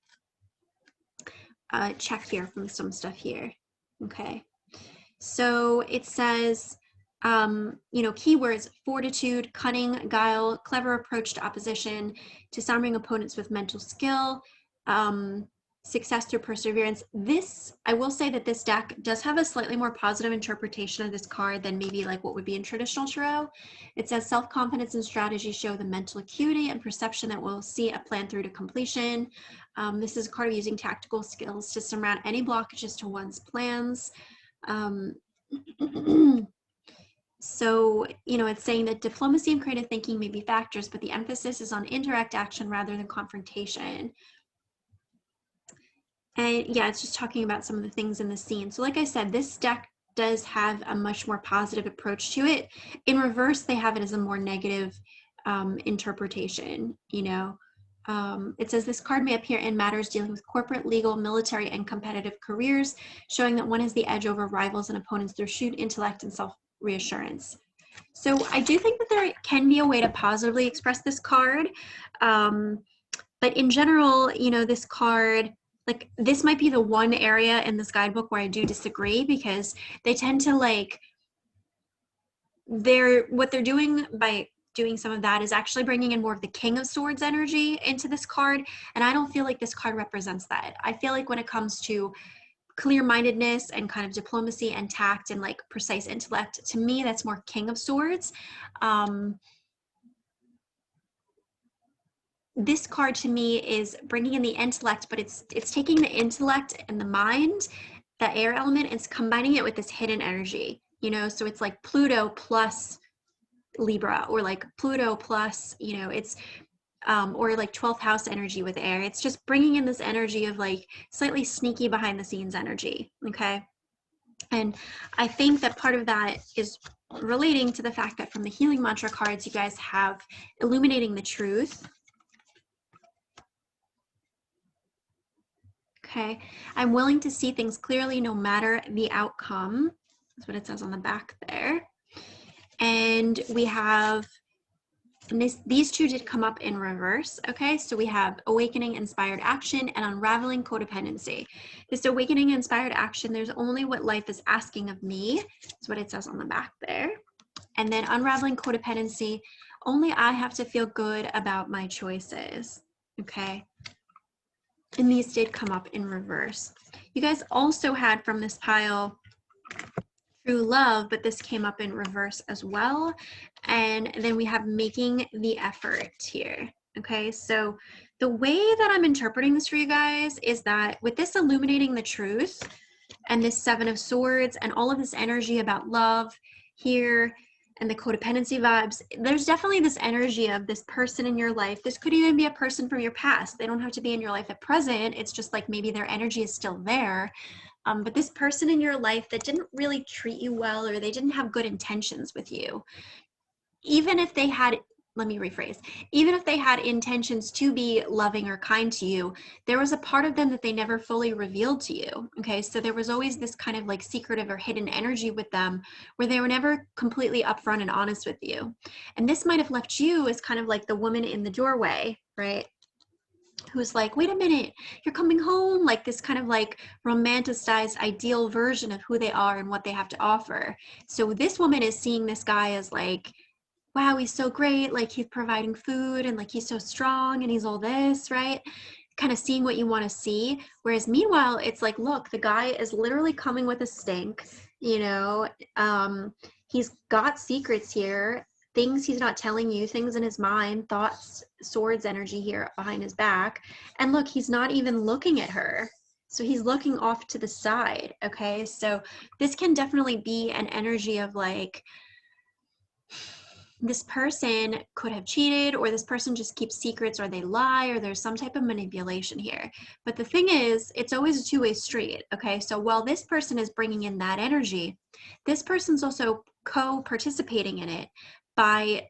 check here from some stuff here. Okay. So it says, you know, keywords: fortitude, cunning, guile, clever approach to opposition, disarming opponents with mental skill, success through perseverance. This, I will say that this deck does have a slightly more positive interpretation of this card than maybe like what would be in traditional tarot. It says self-confidence and strategy show the mental acuity and perception that will see a plan through to completion. This is a card of using tactical skills to surmount any blockages to one's plans. So, you know, it's saying that diplomacy and creative thinking may be factors, but the emphasis is on indirect action rather than confrontation. And yeah, it's just talking about some of the things in the scene. So like I said, this deck does have a much more positive approach to it. In reverse, they have it as a more negative interpretation, you know. It says this card may appear in matters dealing with corporate, legal, military, and competitive careers, showing that one has the edge over rivals and opponents through shrewd intellect and self-reassurance. So I do think that there can be a way to positively express this card. But in general, you know, this card, like this might be the one area in this guidebook where I do disagree, because they tend to like, what they're doing by doing some of that is actually bringing in more of the King of Swords energy into this card, and I don't feel like this card represents that. I feel like when it comes to clear-mindedness and kind of diplomacy and tact and like precise intellect. To me, that's more King of Swords. This card to me is bringing in the intellect, but it's taking the intellect and the mind, the air element, it's combining it with this hidden energy, you know, so it's like Pluto plus Libra, or like Pluto plus, you know, it's or like 12th house energy with air. It's just bringing in this energy of like slightly sneaky behind the scenes energy. Okay. And I think that part of that is relating to the fact that from the healing mantra cards, you guys have illuminating the truth. Okay. I'm willing to see things clearly no matter the outcome. That's what it says on the back there. And we have, and these two did come up in reverse. Okay, so we have awakening inspired action and unraveling codependency. This awakening inspired action, there's only what life is asking of me. That's what it says on the back there. And then unraveling codependency, only I have to feel good about my choices. Okay, and these did come up in reverse. You guys also had from this pile true love, but this came up in reverse as well. And then we have making the effort here. Okay, so the way that I'm interpreting this for you guys is that with this illuminating the truth and this 7 of Swords and all of this energy about love here and the codependency vibes, there's definitely this energy of this person in your life. This could even be a person from your past. They don't have to be in your life at present. It's just like maybe their energy is still there. But this person in your life that didn't really treat you well, or they didn't have good intentions with you, even if they had, let me rephrase, even if they had intentions to be loving or kind to you, there was a part of them that they never fully revealed to you. Okay, so there was always this kind of like secretive or hidden energy with them where they were never completely upfront and honest with you. And this might have left you as kind of like the woman in the doorway, right? Who's like, wait a minute, you're coming home, like this kind of like romanticized ideal version of who they are and what they have to offer. So this woman is seeing this guy as like, wow, he's so great, like he's providing food and like he's so strong and he's all this, right? Kind of seeing what you want to see. Whereas meanwhile, it's like, look, the guy is literally coming with a stink, you know, he's got secrets here, things he's not telling you, things in his mind, thoughts, swords energy here behind his back. And look, he's not even looking at her. So he's looking off to the side. Okay, so this can definitely be an energy of like, this person could have cheated, or this person just keeps secrets, or they lie, or there's some type of manipulation here. But the thing is, it's always a two-way street. Okay, so while this person is bringing in that energy, this person's also co-participating in it by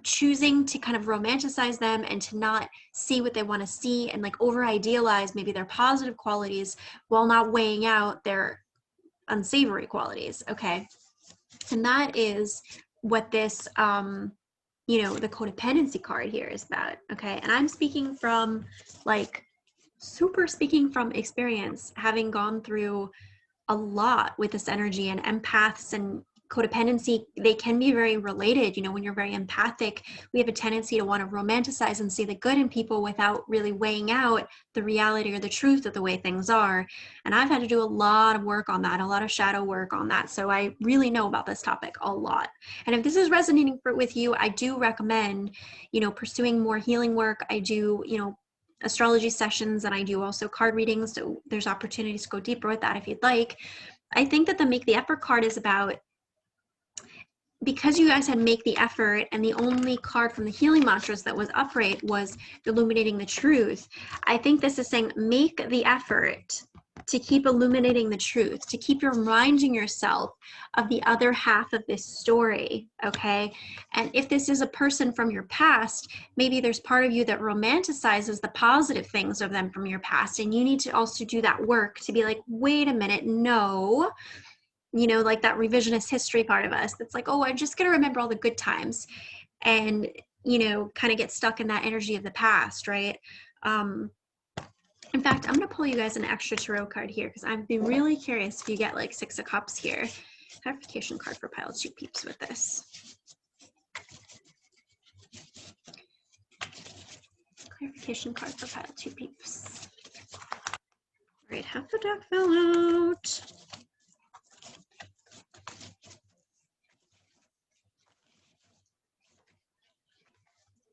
choosing to kind of romanticize them and to not see what they want to see and like over idealize maybe their positive qualities while not weighing out their unsavory qualities. Okay, and that is what this you know, the codependency card here is about. Okay, and I'm speaking from like speaking from experience, having gone through a lot with this energy, and empaths and codependency, they can be very related. You know, when you're very empathic, we have a tendency to want to romanticize and see the good in people without really weighing out the reality or the truth of the way things are. And I've had to do a lot of work on that, a lot of shadow work on that. So I really know about this topic a lot. And if this is resonating with you, I do recommend, you know, pursuing more healing work. I do, you know, astrology sessions, and I do also card readings. So there's opportunities to go deeper with that if you'd like. I think that the make the effort card is about, because you guys had make the effort and the only card from the healing mantras that was upright was illuminating the truth. I think this is saying make the effort to keep illuminating the truth, to keep reminding yourself of the other half of this story, okay? And if this is a person from your past, maybe there's part of you that romanticizes the positive things of them from your past, and you need to also do that work to be like, wait a minute, no. You know, like that revisionist history part of us that's like, oh, I'm just going to remember all the good times and, you know, kind of get stuck in that energy of the past, right? In fact, I'm going to pull you guys an extra tarot card here because I'd be really curious if you get like 6 of Cups here. Clarification card for pile 2 peeps with this. Clarification card for pile 2 peeps. right, half the deck fell out.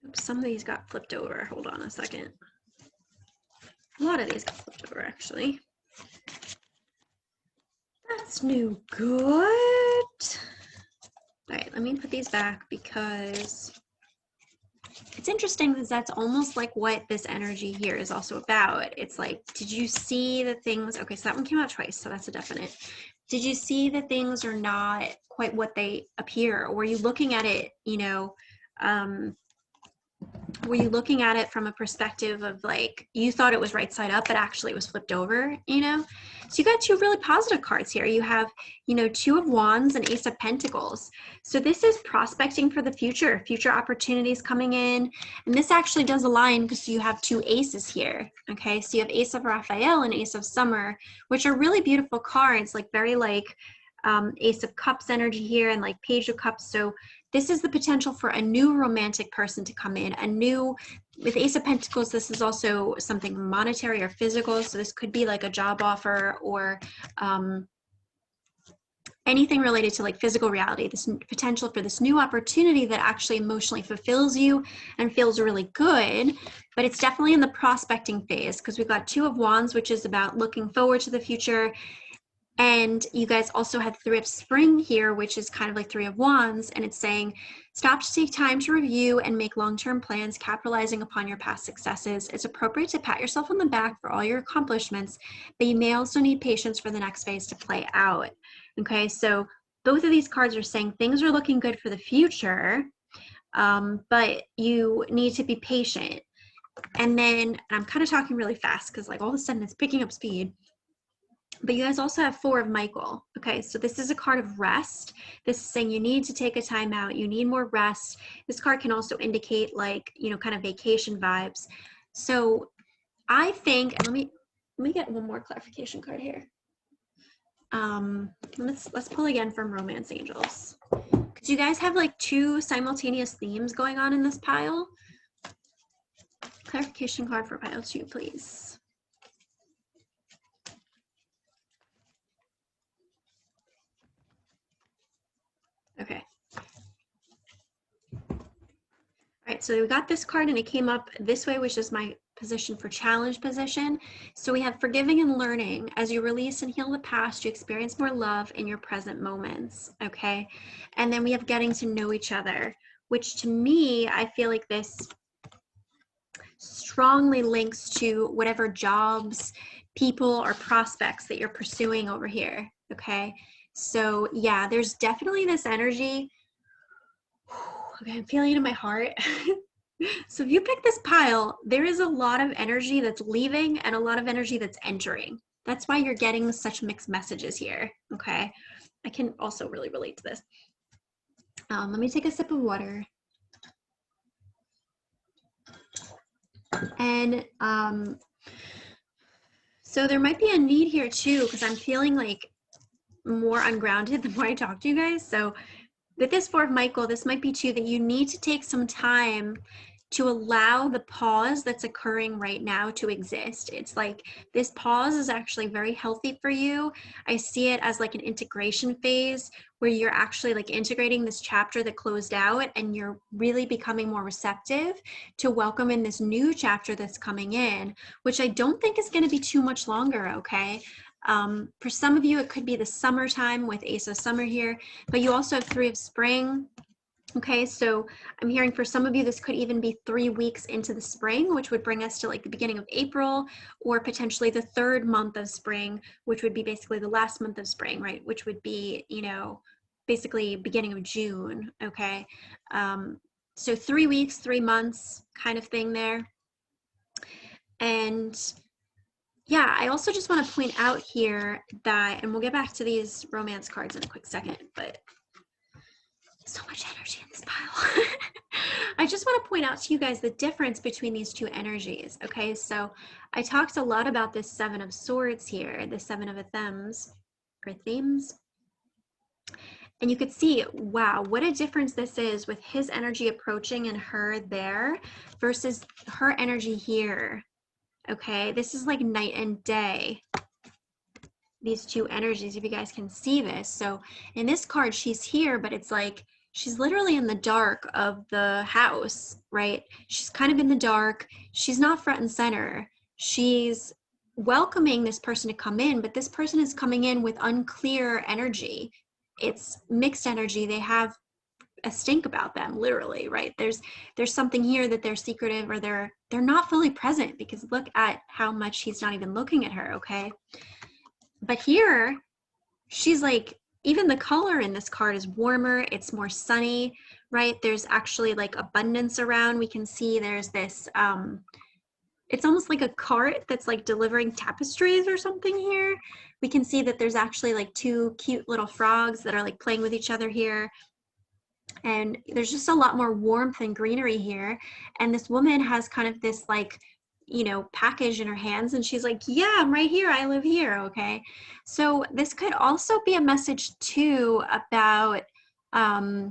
Oops, some of these got flipped over. Hold on a second. A lot of these got flipped over, actually. That's no good. All right, let me put these back because it's interesting because that's almost like what this energy here is also about. It's like, did you see the things? Okay, so that one came out twice, so that's a definite. Did you see that things are not quite what they appear? Or were you looking at it, you know, were you looking at it from a perspective of like, you thought it was right side up, but actually it was flipped over, you know? So you got two really positive cards here. You have, you know, Two of Wands and Ace of Pentacles. So this is prospecting for the future, future opportunities coming in. And this actually does align because you have two aces here, okay? So you have Ace of Raphael and Ace of Summer, which are really beautiful cards, like very like Ace of Cups energy here and like Page of Cups. So this is the potential for a new romantic person to come in, a new, with Ace of Pentacles, this is also something monetary or physical. So this could be like a job offer or anything related to like physical reality, this potential for this new opportunity that actually emotionally fulfills you and feels really good. But it's definitely in the prospecting phase because we've got Two of Wands, which is about looking forward to the future. And you guys also have Three of Spring here, which is kind of like Three of Wands. And it's saying, stop to take time to review and make long-term plans, capitalizing upon your past successes. It's appropriate to pat yourself on the back for all your accomplishments, but you may also need patience for the next phase to play out. Okay, so both of these cards are saying things are looking good for the future, but you need to be patient. And then, and I'm kind of talking really fast because like all of a sudden it's picking up speed. But you guys also have Four of Michael. Okay, so this is a card of rest. This is saying you need to take a time out. You need more rest. This card can also indicate like, you know, kind of vacation vibes. So I think, and let me get one more clarification card here. Let's pull again from Romance Angels. Because you guys have like two simultaneous themes going on in this pile. Clarification card for pile 2, please. Okay. All right, so we got this card and it came up this way, which is my position for challenge position. So we have forgiving and learning. As you release and heal the past, you experience more love in your present moments, okay? And then we have getting to know each other, which to me, I feel like this strongly links to whatever jobs, people, or prospects that you're pursuing over here, okay? So yeah, there's definitely this energy. Okay, I'm feeling it in my heart. So if you pick this pile, there is a lot of energy that's leaving and a lot of energy that's entering. That's why you're getting such mixed messages here, okay? I can also really relate to this. Let me take a sip of water. And so there might be a need here too, because I'm feeling like more ungrounded the more I talk to you guys. So with this Four of Michael, this might be too that you need to take some time to allow the pause that's occurring right now to exist. It's like this pause is actually very healthy for you. I see it as like an integration phase where you're actually like integrating this chapter that closed out and you're really becoming more receptive to welcome in this new chapter that's coming in, which I don't think is going to be too much longer, okay? For some of you, it could be the summertime with Ace of Summer here, but you also have Three of Spring. Okay, so I'm hearing for some of you, this could even be 3 weeks into the spring, which would bring us to like the beginning of April, or potentially the third month of spring, which would be basically the last month of spring, right? Which would be, you know, basically beginning of June, okay? So 3 weeks, 3 months kind of thing there. And yeah, I also just want to point out here that, and we'll get back to these romance cards in a quick second, but so much energy in this pile. I just want to point out to you guys the difference between these two energies. Okay, so I talked a lot about this Seven of Swords here, the Seven of Themes, or themes. And you could see, wow, what a difference this is with his energy approaching and her there versus her energy here. Okay, this is like night and day. these two energies, if you guys can see this. So in this card, she's here, but it's like she's literally in the dark of the house, right? She's kind of in the dark. She's not front and center. She's welcoming this person to come in, but this person is coming in with unclear energy. It's mixed energy. They have a stink about them, literally, right? There's something here that they're secretive, or they're not fully present, because look at how much he's not even looking at her, okay? But here, she's like, even the color in this card is warmer, it's more sunny, right? There's actually like abundance around. We can see there's this, it's almost like a cart that's like delivering tapestries or something here. We can see that there's actually like two cute little frogs that are like playing with each other here. And there's just a lot more warmth and greenery here. And this woman has kind of this like, you know, package in her hands, and she's like, yeah, I'm right here, I live here, okay? So this could also be a message too about, okay,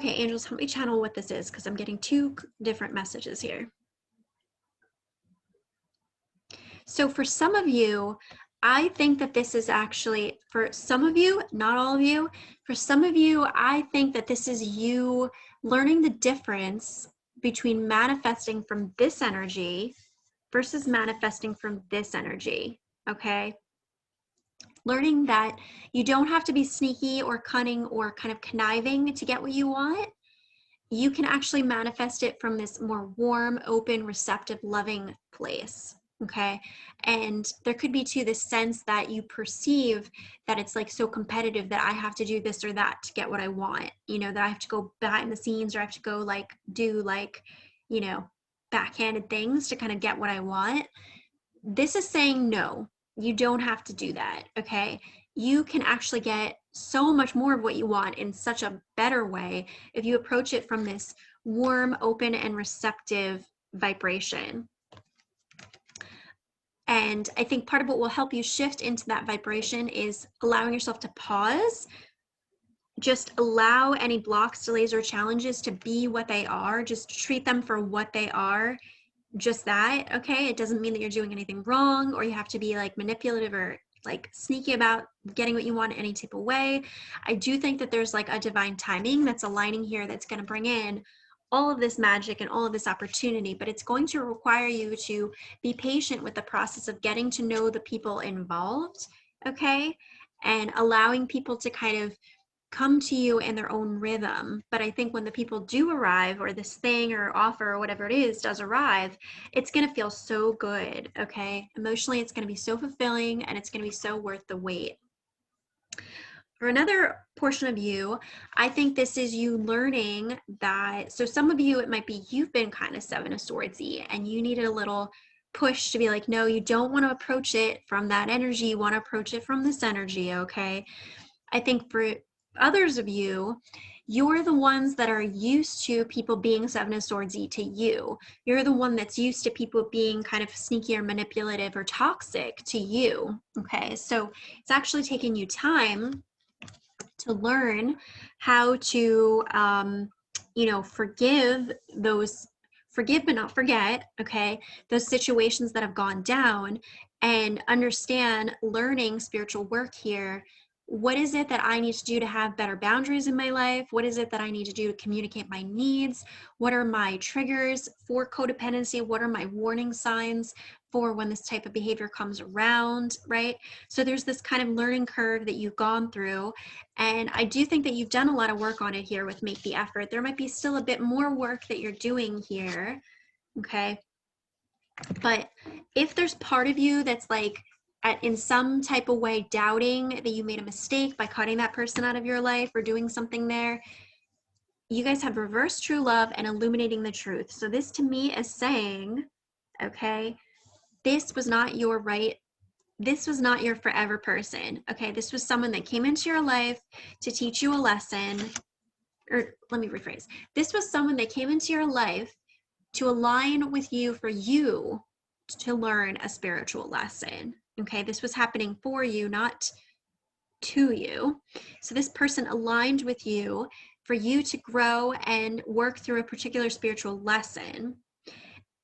angels, help me channel what this is, because I'm getting two different messages here. So for some of you, I think that this is actually, for some of you, not all of you, for some of you, I think that this is you learning the difference between manifesting from this energy versus manifesting from this energy, okay? Learning that you don't have to be sneaky or cunning or kind of conniving to get what you want. You can actually manifest it from this more warm, open, receptive, loving place. Okay. And there could be too this sense that you perceive that it's like so competitive that I have to do this or that to get what I want, you know, that I have to go behind the scenes, or I have to go like do like, you know, backhanded things to kind of get what I want. This is saying no, you don't have to do that. Okay. You can actually get so much more of what you want in such a better way if you approach it from this warm, open, and receptive vibration. And I think part of what will help you shift into that vibration is allowing yourself to pause. Just allow any blocks, delays, or challenges to be what they are. Just treat them for what they are. Just that, okay? It doesn't mean that you're doing anything wrong, or you have to be like manipulative or like sneaky about getting what you want in any type of way. I do think that there's like a divine timing that's aligning here that's going to bring in all of this magic and all of this opportunity, but it's going to require you to be patient with the process of getting to know the people involved, okay? And allowing people to kind of come to you in their own rhythm. But I think when the people do arrive, or this thing or offer or whatever it is does arrive, it's going to feel so good, okay? Emotionally, it's going to be so fulfilling, and it's going to be so worth the wait. For another portion of you, I think this is you learning that, so some of you, it might be you've been kind of Seven of Swords-y, and you needed a little push to be like, no, you don't want to approach it from that energy, you want to approach it from this energy, okay? I think for others of you, you're the ones that are used to people being Seven of Swords-y to you. You're the one that's used to people being kind of sneaky or manipulative or toxic to you, okay? So it's actually taking you time to learn how to, you know, forgive but not forget, okay? Those situations that have gone down, and understand, learning spiritual work here. What is it that I need to do to have better boundaries in my life? What is it that I need to do to communicate my needs? What are my triggers for codependency? What are my warning signs for when this type of behavior comes around, right? So there's this kind of learning curve that you've gone through. And I do think that you've done a lot of work on it here with Make the Effort. There might be still a bit more work that you're doing here, okay? But if there's part of you that's like, in some type of way doubting that you made a mistake by cutting that person out of your life or doing something there, you guys have reversed true love and illuminating the truth. So this to me is saying, okay, this was not your right, this was not your forever person, okay? This was someone that came into your life to teach you a lesson, or let me rephrase. This was someone that came into your life to align with you, for you to learn a spiritual lesson, okay? This was happening for you, not to you. So this person aligned with you for you to grow and work through a particular spiritual lesson.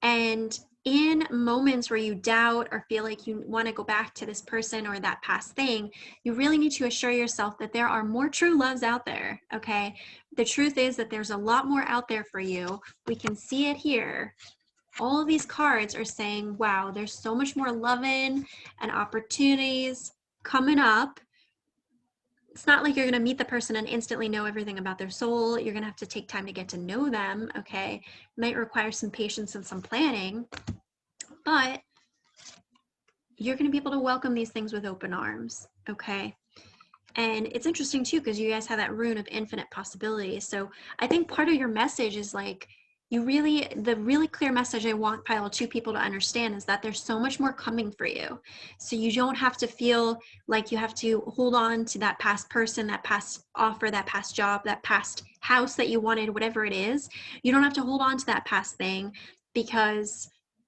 And in moments where you doubt or feel like you want to go back to this person or that past thing, you really need to assure yourself that there are more true loves out there, okay? The truth is that there's a lot more out there for you. We can see it here. All of these cards are saying, wow, there's so much more loving and opportunities coming up. It's not like you're going to meet the person and instantly know everything about their soul. You're going to have to take time to get to know them, okay? It might require some patience and some planning, but you're going to be able to welcome these things with open arms, okay? And it's interesting too, because you guys have that rune of infinite possibilities. So I think part of your message is like, the really clear message I want pile 2 people to understand is that there's so much more coming for you. So you don't have to feel like you have to hold on to that past person, that past offer, that past job, that past house that you wanted, whatever it is. You don't have to hold on to that past thing, because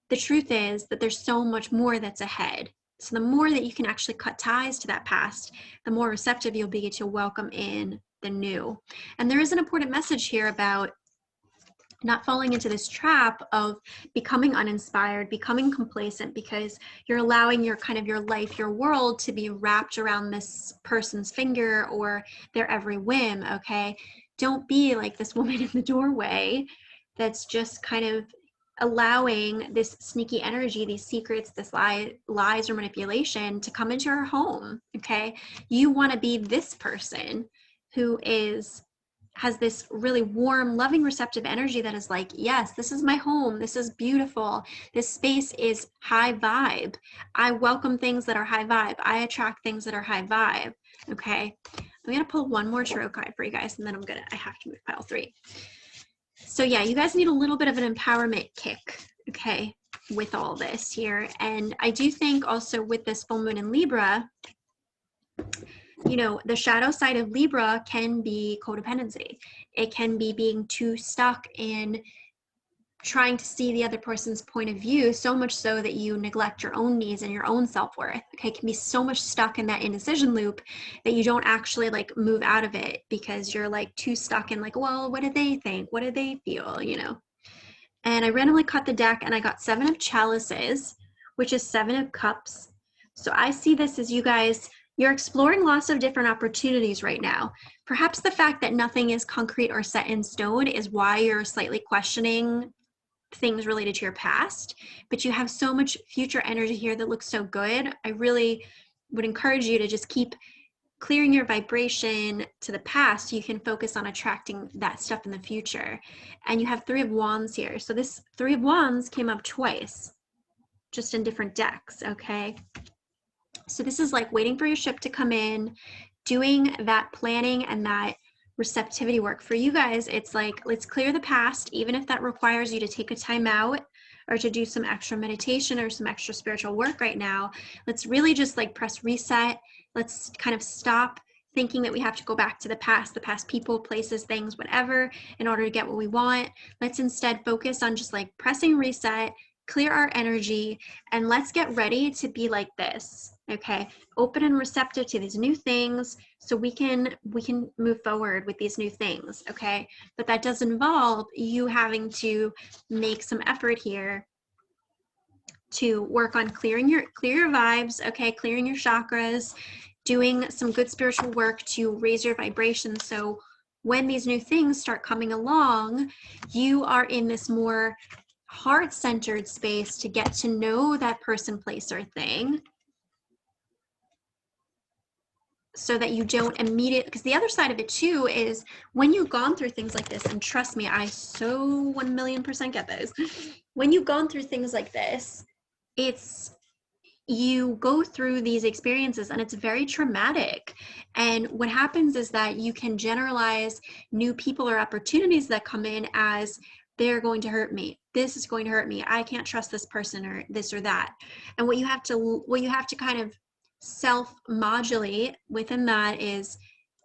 the truth is that there's so much more that's ahead. So the more that you can actually cut ties to that past, the more receptive you'll be to welcome in the new. And there is an important message here about not falling into this trap of becoming uninspired, becoming complacent, because you're allowing your life, your world to be wrapped around this person's finger or their every whim, okay? Don't be like this woman in the doorway that's just kind of allowing this sneaky energy, these secrets, this lies or manipulation to come into her home, okay? You want to be this person who has this really warm, loving, receptive energy that is like, yes, this is my home. This is beautiful. This space is high vibe. I welcome things that are high vibe. I attract things that are high vibe. Okay. I'm going to pull one more tarot card for you guys, and then I have to move pile 3. So yeah, you guys need a little bit of an empowerment kick, okay, with all this here. And I do think also with this full moon in Libra, you know, the shadow side of Libra can be codependency. It can be being too stuck in trying to see the other person's point of view, so much so that you neglect your own needs and your own self-worth. Okay, it can be so much stuck in that indecision loop that you don't actually like move out of it, because you're like too stuck in like, well, what do they think? What do they feel? You know? And I randomly cut the deck and I got 7 of chalices, which is 7 of cups. So I see this as you guys, you're exploring lots of different opportunities right now. Perhaps the fact that nothing is concrete or set in stone is why you're slightly questioning things related to your past, but you have so much future energy here that looks so good. I really would encourage you to just keep clearing your vibration to the past. You can focus on attracting that stuff in the future. And you have 3 of wands here. So this 3 of wands came up twice, just in different decks, okay? So this is like waiting for your ship to come in, doing that planning and that receptivity work. For you guys, it's like, let's clear the past, even if that requires you to take a time out or to do some extra meditation or some extra spiritual work right now. Let's really just like press reset. Let's kind of stop thinking that we have to go back to the past people, places, things, whatever, in order to get what we want. Let's instead focus on just like pressing reset, clear our energy, and let's get ready to be like this, okay? Open and receptive to these new things so we can move forward with these new things, okay? But that does involve you having to make some effort here to work on clearing your vibes, okay? Clearing your chakras, doing some good spiritual work to raise your vibration. So when these new things start coming along, you are in this more heart-centered space to get to know that person, place, or thing, so that you don't immediately, because the other side of it too is when you've gone through things like this, and trust me, I so 1,000,000% get this. When you've gone through things like this, you go through these experiences and it's very traumatic. And what happens is that you can generalize new people or opportunities that come in as they're going to hurt me. This is going to hurt me. I can't trust this person or this or that. And what you have to kind of self-modulate within that is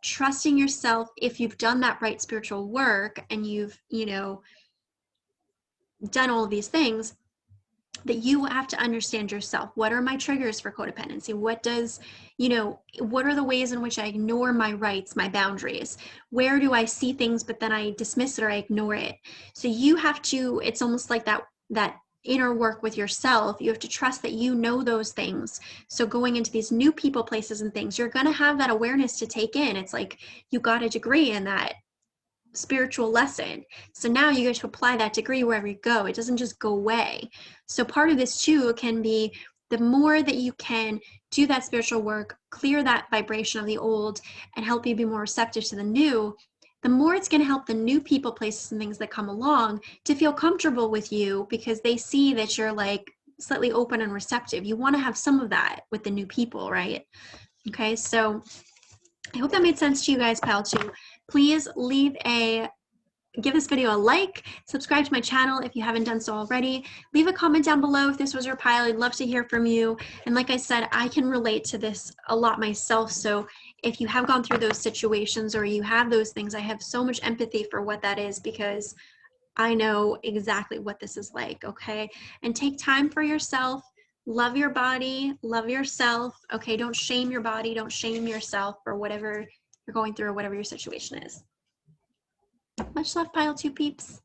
trusting yourself. If you've done that right spiritual work and you've, you know, done all of these things, that you have to understand yourself. What are my triggers for codependency? What are the ways in which I ignore my rights, my boundaries? Where do I see things, but then I dismiss it or I ignore it? So you have to, it's almost like that inner work with yourself. You have to trust that you know those things. So going into these new people, places, and things, you're going to have that awareness to take in. It's like you got a degree in that spiritual lesson. So now you get to apply that degree wherever you go. It doesn't just go away. So part of this too can be the more that you can do that spiritual work, clear that vibration of the old, and help you be more receptive to the new, the more it's going to help the new people, places, and things that come along to feel comfortable with you, because they see that you're like slightly open and receptive. You want to have some of that with the new people, right? Okay, so I hope that made sense to you guys, pile 2. Please give this video a like, subscribe to my channel if you haven't done so already. Leave a comment down below if this was your pile. I'd love to hear from you. And like I said, I can relate to this a lot myself. So if you have gone through those situations or you have those things, I have so much empathy for what that is, because I know exactly what this is like, okay? And take time for yourself. Love your body, love yourself, okay? Don't shame your body, don't shame yourself for whatever you're going through or whatever your situation is. Much love, pile 2 peeps.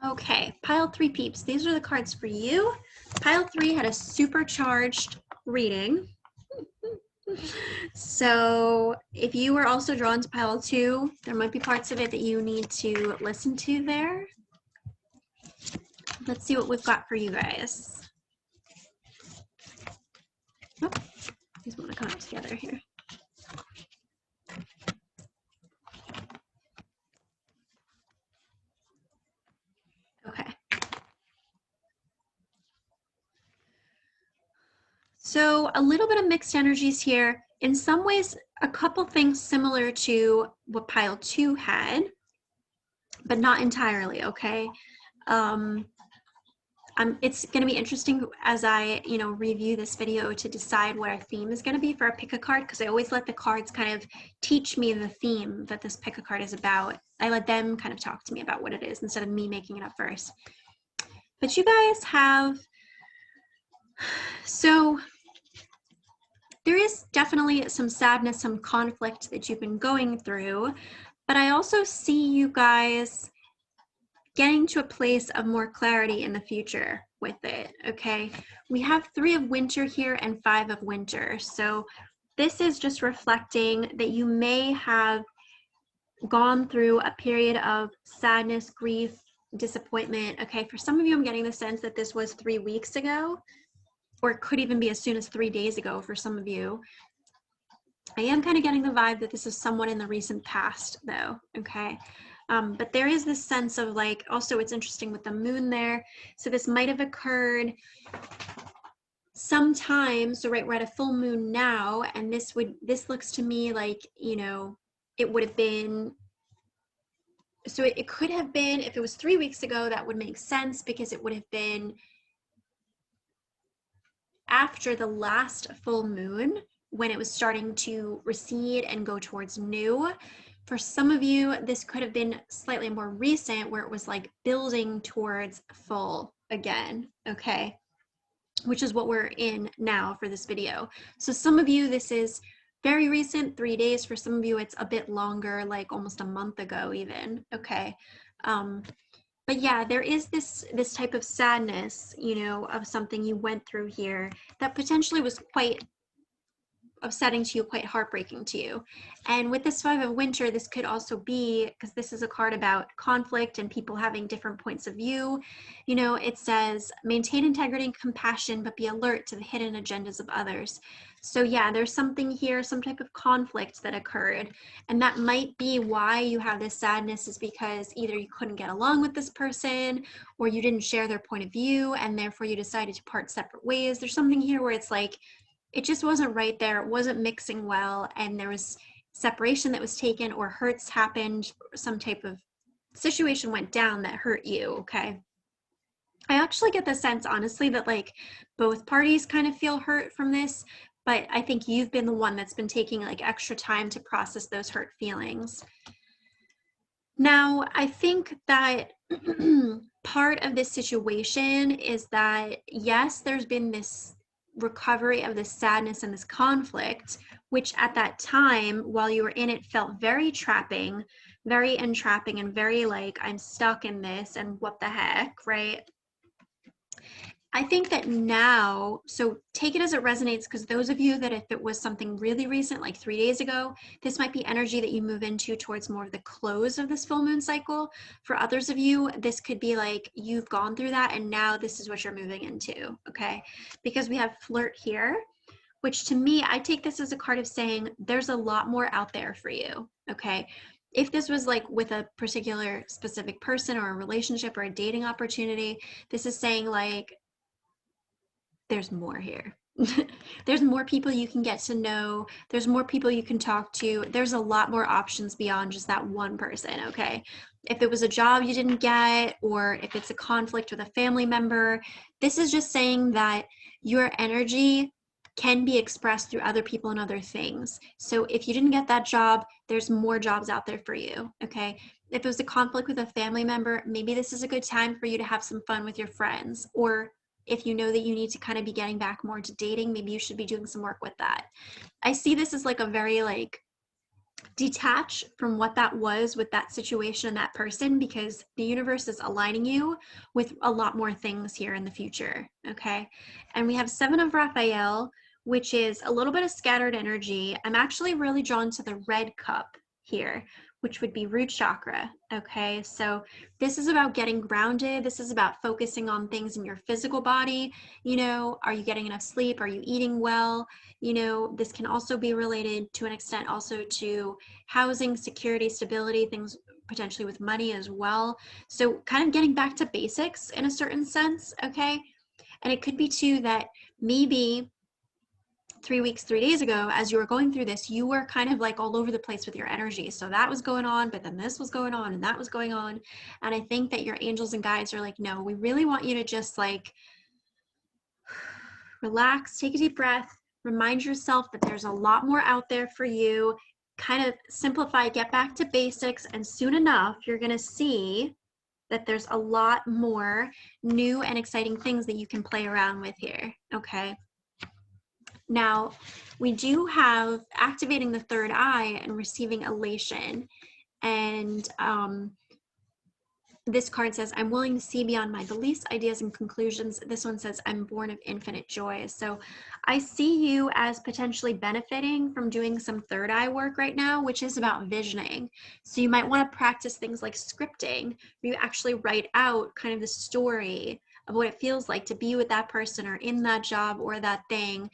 Okay, pile 3 peeps. These are the cards for you. Pile 3 had a supercharged reading. So if you were also drawn to pile 2, there might be parts of it that you need to listen to there. Let's see what we've got for you guys. Oh, these want to come up together here. Okay. So a little bit of mixed energies here. In some ways, a couple things similar to what pile 2 had, but not entirely, okay? It's going to be interesting as I, review this video to decide what our theme is going to be for a pick a card, because I always let the cards kind of teach me the theme that this pick a card is about. I let them kind of talk to me about what it is instead of me making it up first. But you guys have, so there is definitely some sadness, some conflict that you've been going through, but I also see you guys getting to a place of more clarity in the future with it, okay? We have 3 of winter here and 5 of winter. So this is just reflecting that you may have gone through a period of sadness, grief, disappointment, okay? For some of you, I'm getting the sense that this was 3 weeks ago, or it could even be as soon as 3 days ago for some of you. I am kind of getting the vibe that this is somewhat in the recent past though, okay? But there is this sense of like, also it's interesting with the moon there. So this might have occurred sometime, so right, we're at a full moon now, and this looks to me like, it would have been, so it could have been, if it was 3 weeks ago, that would make sense, because it would have been after the last full moon, when it was starting to recede and go towards new. For some of you, this could have been slightly more recent, where it was like building towards full again, okay? Which is what we're in now for this video. So some of you, this is very recent, 3 days. For some of you, it's a bit longer, like almost a month ago even, okay? But yeah, there is this type of sadness, of something you went through here that potentially was quite upsetting to you, quite heartbreaking to you. And with this 5 of winter, this could also be, because this is a card about conflict and people having different points of view, it says maintain integrity and compassion, but be alert to the hidden agendas of others. So yeah, there's something here, some type of conflict that occurred, and that might be why you have this sadness, is because either you couldn't get along with this person, or you didn't share their point of view, and therefore you decided to part separate ways. There's something here where it's like, it just wasn't right there, it wasn't mixing well, and there was separation that was taken, or hurts happened, some type of situation went down that hurt you, okay? I actually get the sense, honestly, that like both parties kind of feel hurt from this, but I think you've been the one that's been taking like extra time to process those hurt feelings. Now, I think that part of this situation is that, yes, there's been this recovery of this sadness and this conflict, which at that time, while you were in it, felt very trapping, very entrapping and very like, I'm stuck in this and what the heck, right? I think that now, so take it as it resonates, because those of you that if it was something really recent, like 3 days ago, this might be energy that you move into towards more of the close of this full moon cycle. For others of you, this could be like you've gone through that and now this is what you're moving into, okay? Because we have flirt here, which to me, I take this as a card of saying there's a lot more out there for you, okay? If this was like with a particular specific person or a relationship or a dating opportunity, this is saying like, there's more here. There's more people you can get to know. There's more people you can talk to. There's a lot more options beyond just that one person, okay? If it was a job you didn't get, or if it's a conflict with a family member, this is just saying that your energy can be expressed through other people and other things. So if you didn't get that job, there's more jobs out there for you, okay? If it was a conflict with a family member, maybe this is a good time for you to have some fun with your friends. Or if you know that you need to kind of be getting back more to dating, maybe you should be doing some work with that. I see this as like a very like detach from what that was with that situation and that person, because the universe is aligning you with a lot more things here in the future, okay? And we have 7 of Raphael, which is a little bit of scattered energy. I'm actually really drawn to the red cup here, which would be root chakra, okay? So this is about getting grounded. This is about focusing on things in your physical body. You know, are you getting enough sleep? Are you eating well? You know, this can also be related to an extent also to housing, security, stability, things potentially with money as well. So kind of getting back to basics in a certain sense, okay? And it could be too that maybe 3 weeks, 3 days ago, as you were going through this, you were kind of like all over the place with your energy. So that was going on, but then this was going on and that was going on. And I think that your angels and guides are like, no, we really want you to just like relax, take a deep breath, remind yourself that there's a lot more out there for you, kind of simplify, get back to basics. And soon enough, you're going to see that there's a lot more new and exciting things that you can play around with here. Okay. Now, we do have activating the third eye and receiving elation. And this card says, I'm willing to see beyond my beliefs, ideas, and conclusions. This one says, I'm born of infinite joy. So I see you as potentially benefiting from doing some third eye work right now, which is about visioning. So you might want to practice things like scripting, where you actually write out kind of the story of what it feels like to be with that person or in that job or that thing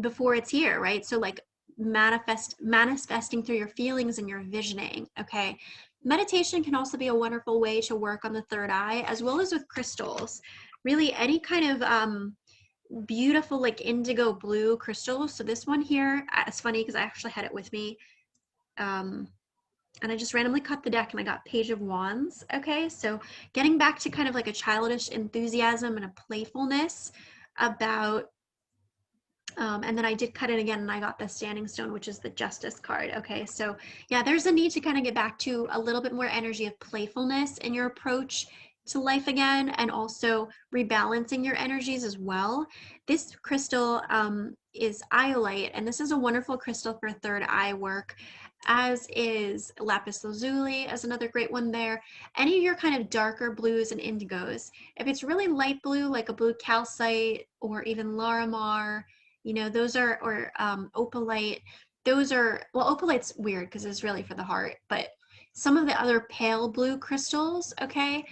before it's here, right? So like manifesting through your feelings and your visioning, okay? Meditation can also be a wonderful way to work on the third eye, as well as with crystals. Really any kind of beautiful like indigo blue crystal. So this one here, it's funny because I actually had it with me. And I just randomly cut the deck and I got Page of Wands, okay? So getting back to kind of like a childish enthusiasm and a playfulness about and then I did cut it again and I got the Standing Stone, which is the Justice card. Okay, so yeah, there's a need to kind of get back to a little bit more energy of playfulness in your approach to life again, and also rebalancing your energies as well. This crystal is iolite, and this is a wonderful crystal for third eye work, as is lapis lazuli as another great one there. Any of your kind of darker blues and indigos. If it's really light blue, like a blue calcite or even Larimar, you know, those are, or opalite, those are, well, opalite's weird because it's really for the heart, but some of the other pale blue crystals, okay,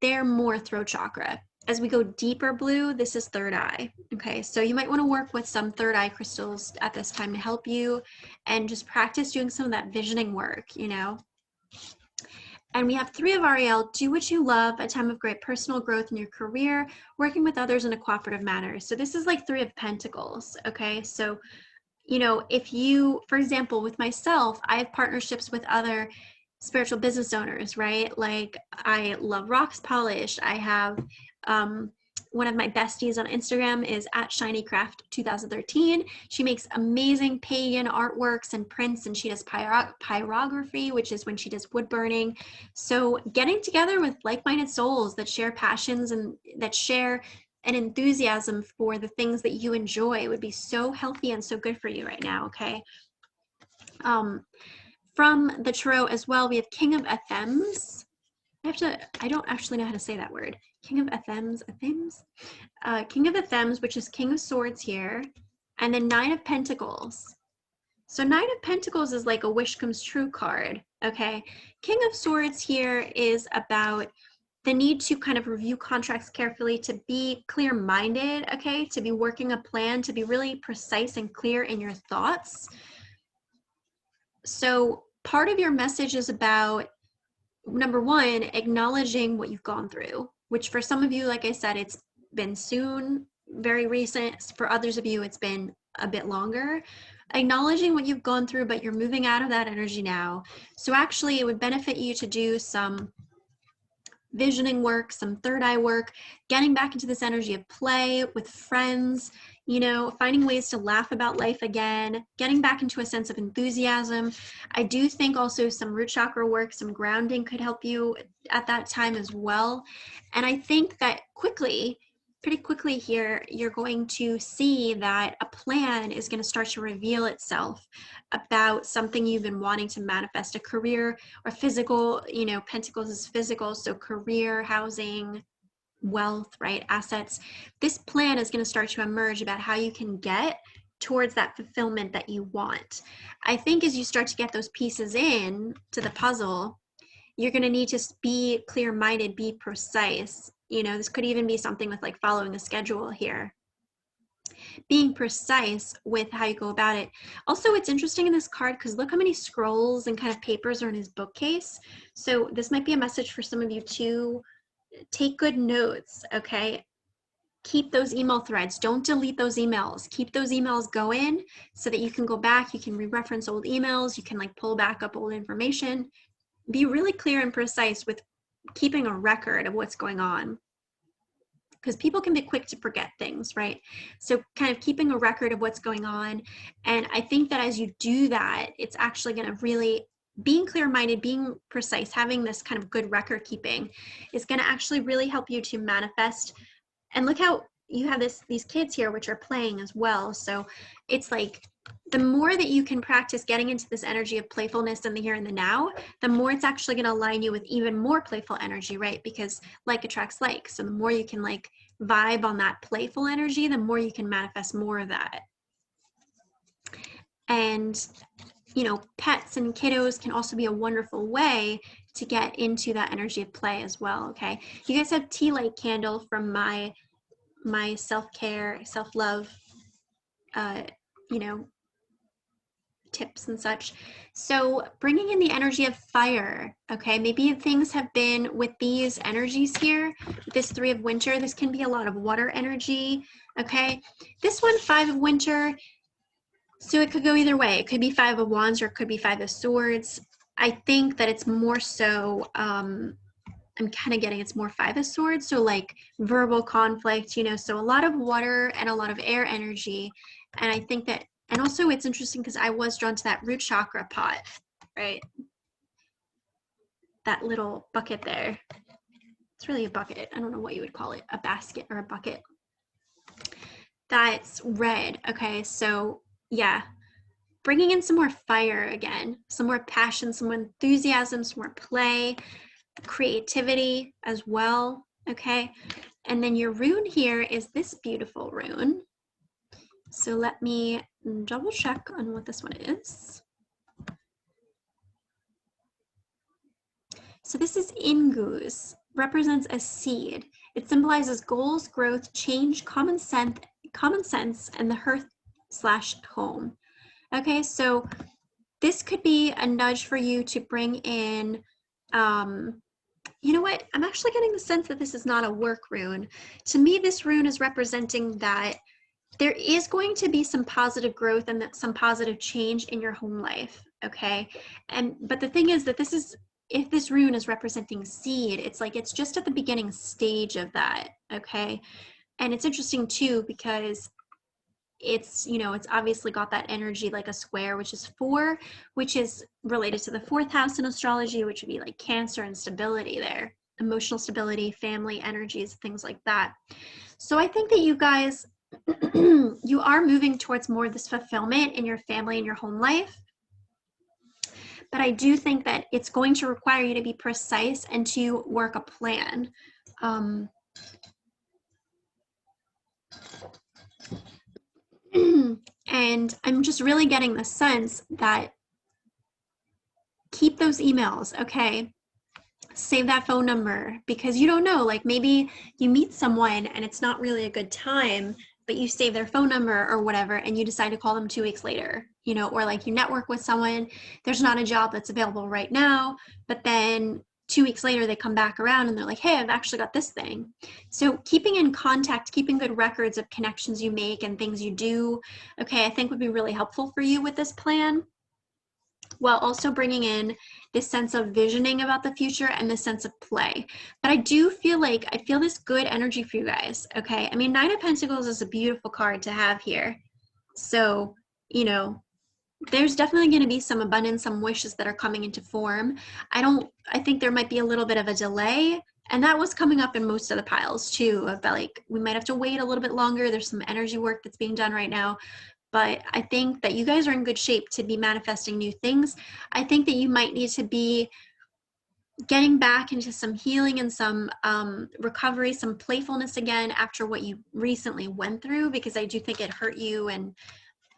they're more throat chakra. As we go deeper blue, this is third eye, okay? So you might want to work with some third eye crystals at this time to help you and just practice doing some of that visioning work, you know? And we have 3 of Ariel, do what you love, a time of great personal growth in your career, working with others in a cooperative manner. So this is like 3 of Pentacles, okay? So, you know, if you, for example, with myself, I have partnerships with other spiritual business owners, right? Like I love Roxx Polish. I have one of my besties on Instagram is at shinycraft 2013. She makes amazing pagan artworks and prints, and she does pyrography, which is when she does wood burning. So getting together with like-minded souls that share passions and that share an enthusiasm for the things that you enjoy would be so healthy and so good for you right now, okay? From the tarot as well, we have King of Athems. I don't actually know how to say that word. King of Athems, King of Athems, which is King of Swords here, and then Nine of Pentacles. So Nine of Pentacles is like a wish comes true card, okay? King of Swords here is about the need to kind of review contracts carefully, to be clear-minded, okay? To be working a plan, to be really precise and clear in your thoughts. So part of your message is about, number one, acknowledging what you've gone through, which for some of you, like I said, it's been soon, very recent. For others of you, it's been a bit longer. Acknowledging what you've gone through, but you're moving out of that energy now. So actually, it would benefit you to do some visioning work, some third eye work, getting back into this energy of play with friends, you know, finding ways to laugh about life again, getting back into a sense of enthusiasm. I do think also some root chakra work, some grounding could help you at that time as well. And I think that pretty quickly here, you're going to see that a plan is going to start to reveal itself about something you've been wanting to manifest, a career or physical, you know, Pentacles is physical, so career, housing, wealth, right, assets. This plan is going to start to emerge about how you can get towards that fulfillment that you want. I think as you start to get those pieces in to the puzzle, you're going to need to be clear-minded, be precise. You know, this could even be something with like following a schedule here. Being precise with how you go about it. Also, it's interesting in this card because look how many scrolls and kind of papers are in his bookcase. So this might be a message for some of you too. Take good notes, okay? Keep those email threads. Don't delete those emails. Keep those emails going so that you can go back, you can re-reference old emails, you can like pull back up old information. Be really clear and precise with keeping a record of what's going on, because people can be quick to forget things, right? So kind of keeping a record of what's going on. And I think that as you do that, it's actually going to really, being clear-minded, being precise, having this kind of good record keeping is going to actually really help you to manifest. And look how you have these kids here, which are playing as well. So it's like, the more that you can practice getting into this energy of playfulness in the here and the now, the more it's actually going to align you with even more playful energy, right? Because like attracts like. So the more you can like vibe on that playful energy, the more you can manifest more of that. And, you know, pets and kiddos can also be a wonderful way to get into that energy of play as well, okay? You guys have tea light candle from my self-care, self-love, you know, tips and such. So bringing in the energy of fire, okay? Maybe things have been with these energies here, this Three of Winter, this can be a lot of water energy, okay? This one, Five of Winter, so it could go either way. It could be Five of Wands or it could be Five of Swords. I think that it's more so, I'm kind of getting it's more Five of Swords, so like verbal conflict, you know, so a lot of water and a lot of air energy. And I think that, and also it's interesting because I was drawn to that root chakra pot, right? That little bucket there. It's really a bucket. I don't know what you would call it, a basket or a bucket. That's red, okay? So yeah, bringing in some more fire again, some more passion, some more enthusiasm, some more play, creativity as well, okay? And then your rune here is this beautiful rune. So let me double check on what this one is. So this is Ingus, represents a seed. It symbolizes goals, growth, change, common sense, and the hearth/home. Okay, so this could be a nudge for you to bring in, you know what? I'm actually getting the sense that this is not a work rune. To me, this rune is representing that there is going to be some positive growth and some positive change in your home life, okay? But the thing is that this is, if this rune is representing seed, it's like it's just at the beginning stage of that, okay? And it's interesting too because it's, you know, it's obviously got that energy like a square, which is 4, which is related to the 4th house in astrology, which would be like Cancer and stability there, emotional stability, family energies, things like that. So I think that you guys, you are moving towards more of this fulfillment in your family and your home life. but I do think that it's going to require you to be precise and to work a plan. And I'm just really getting the sense that keep those emails, okay? Save that phone number, because you don't know, like maybe you meet someone and it's not really a good time, but you save their phone number or whatever, and you decide to call them 2 weeks later, you know, or like you network with someone, there's not a job that's available right now, but then 2 weeks later they come back around and they're like, hey, I've actually got this thing. So keeping in contact, keeping good records of connections you make and things you do, okay, I think would be really helpful for you with this plan, while also bringing in this sense of visioning about the future and this sense of play. But I do feel like, I feel this good energy for you guys, okay? I mean, 9 of Pentacles is a beautiful card to have here. So, you know, there's definitely going to be some abundance, some wishes that are coming into form. I think there might be a little bit of a delay, and that was coming up in most of the piles too, about like, we might have to wait a little bit longer. There's some energy work that's being done right now. But I think that you guys are in good shape to be manifesting new things. I think that you might need to be getting back into some healing and some recovery, some playfulness again after what you recently went through, because I do think it hurt you and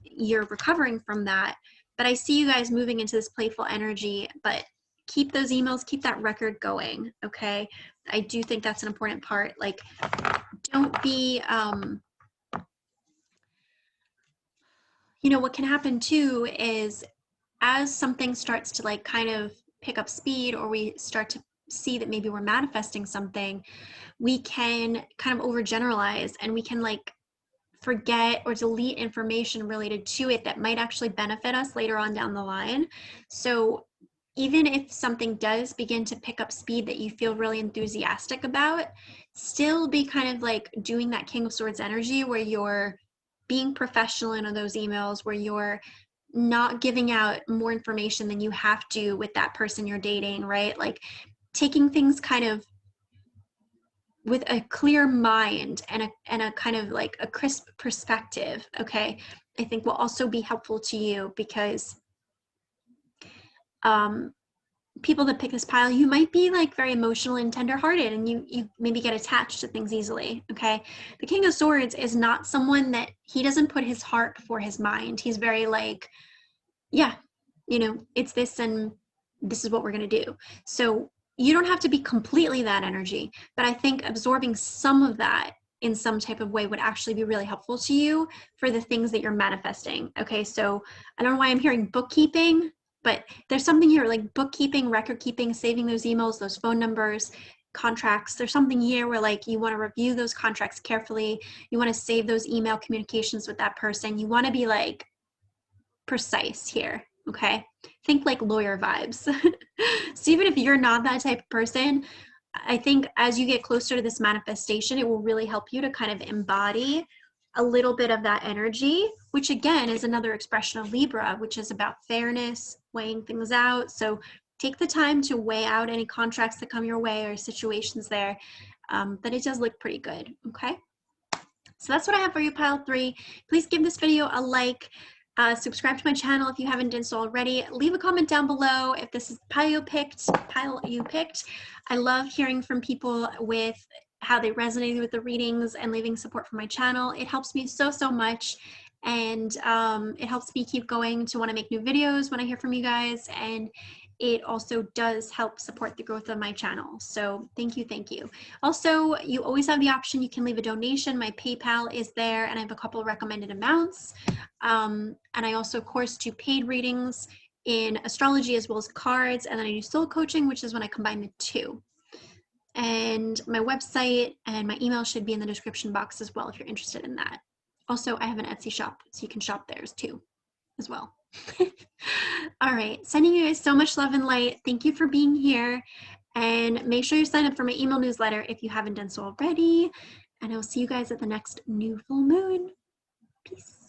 you're recovering from that. But I see you guys moving into this playful energy, but keep those emails, keep that record going, okay? I do think that's an important part. Like, don't be, you know, what can happen too is as something starts to like kind of pick up speed, or we start to see that maybe we're manifesting something, we can kind of overgeneralize and we can like forget or delete information related to it that might actually benefit us later on down the line. So even if something does begin to pick up speed that you feel really enthusiastic about, still be kind of like doing that King of Swords energy where you're being professional in those emails, where you're not giving out more information than you have to with that person you're dating, right? Like taking things kind of with a clear mind and a kind of like a crisp perspective, okay, I think will also be helpful to you, because people that pick this pile, you might be like very emotional and tenderhearted, and you maybe get attached to things easily, okay? The King of Swords is not someone that, he doesn't put his heart before his mind. He's very like, yeah, you know, it's this and this is what we're going to do. So you don't have to be completely that energy, but I think absorbing some of that in some type of way would actually be really helpful to you for the things that you're manifesting. Okay, so I don't know why I'm hearing bookkeeping, but there's something here like bookkeeping, record keeping, saving those emails, those phone numbers, contracts. There's something here where like you want to review those contracts carefully. You want to save those email communications with that person. You want to be like precise here, okay? Think like lawyer vibes. So even if you're not that type of person, I think as you get closer to this manifestation, it will really help you to kind of embody a little bit of that energy, which again is another expression of Libra, which is about fairness, weighing things out. So take the time to weigh out any contracts that come your way or situations there. But it does look pretty good, okay? So that's what I have for you, pile 3. Please give this video a like. Subscribe to my channel if you haven't done so already. Leave a comment down below if this is pile you picked. I love hearing from people with how they resonated with the readings and leaving support for my channel. It helps me so much, and it helps me keep going to want to make new videos when I hear from you guys, and it also does help support the growth of my channel. So thank you. Also, you always have the option, you can leave a donation. My PayPal is there, and I have a couple of recommended amounts. And I also, of course, do paid readings in astrology as well as cards, and then I do soul coaching, which is when I combine the two. And my website and my email should be in the description box as well if you're interested in that. Also, I have an Etsy shop, so you can shop there too as well. All right, sending you guys so much love and light. Thank you for being here, and make sure you sign up for my email newsletter if you haven't done so already, and I'll see you guys at the next new full moon. Peace.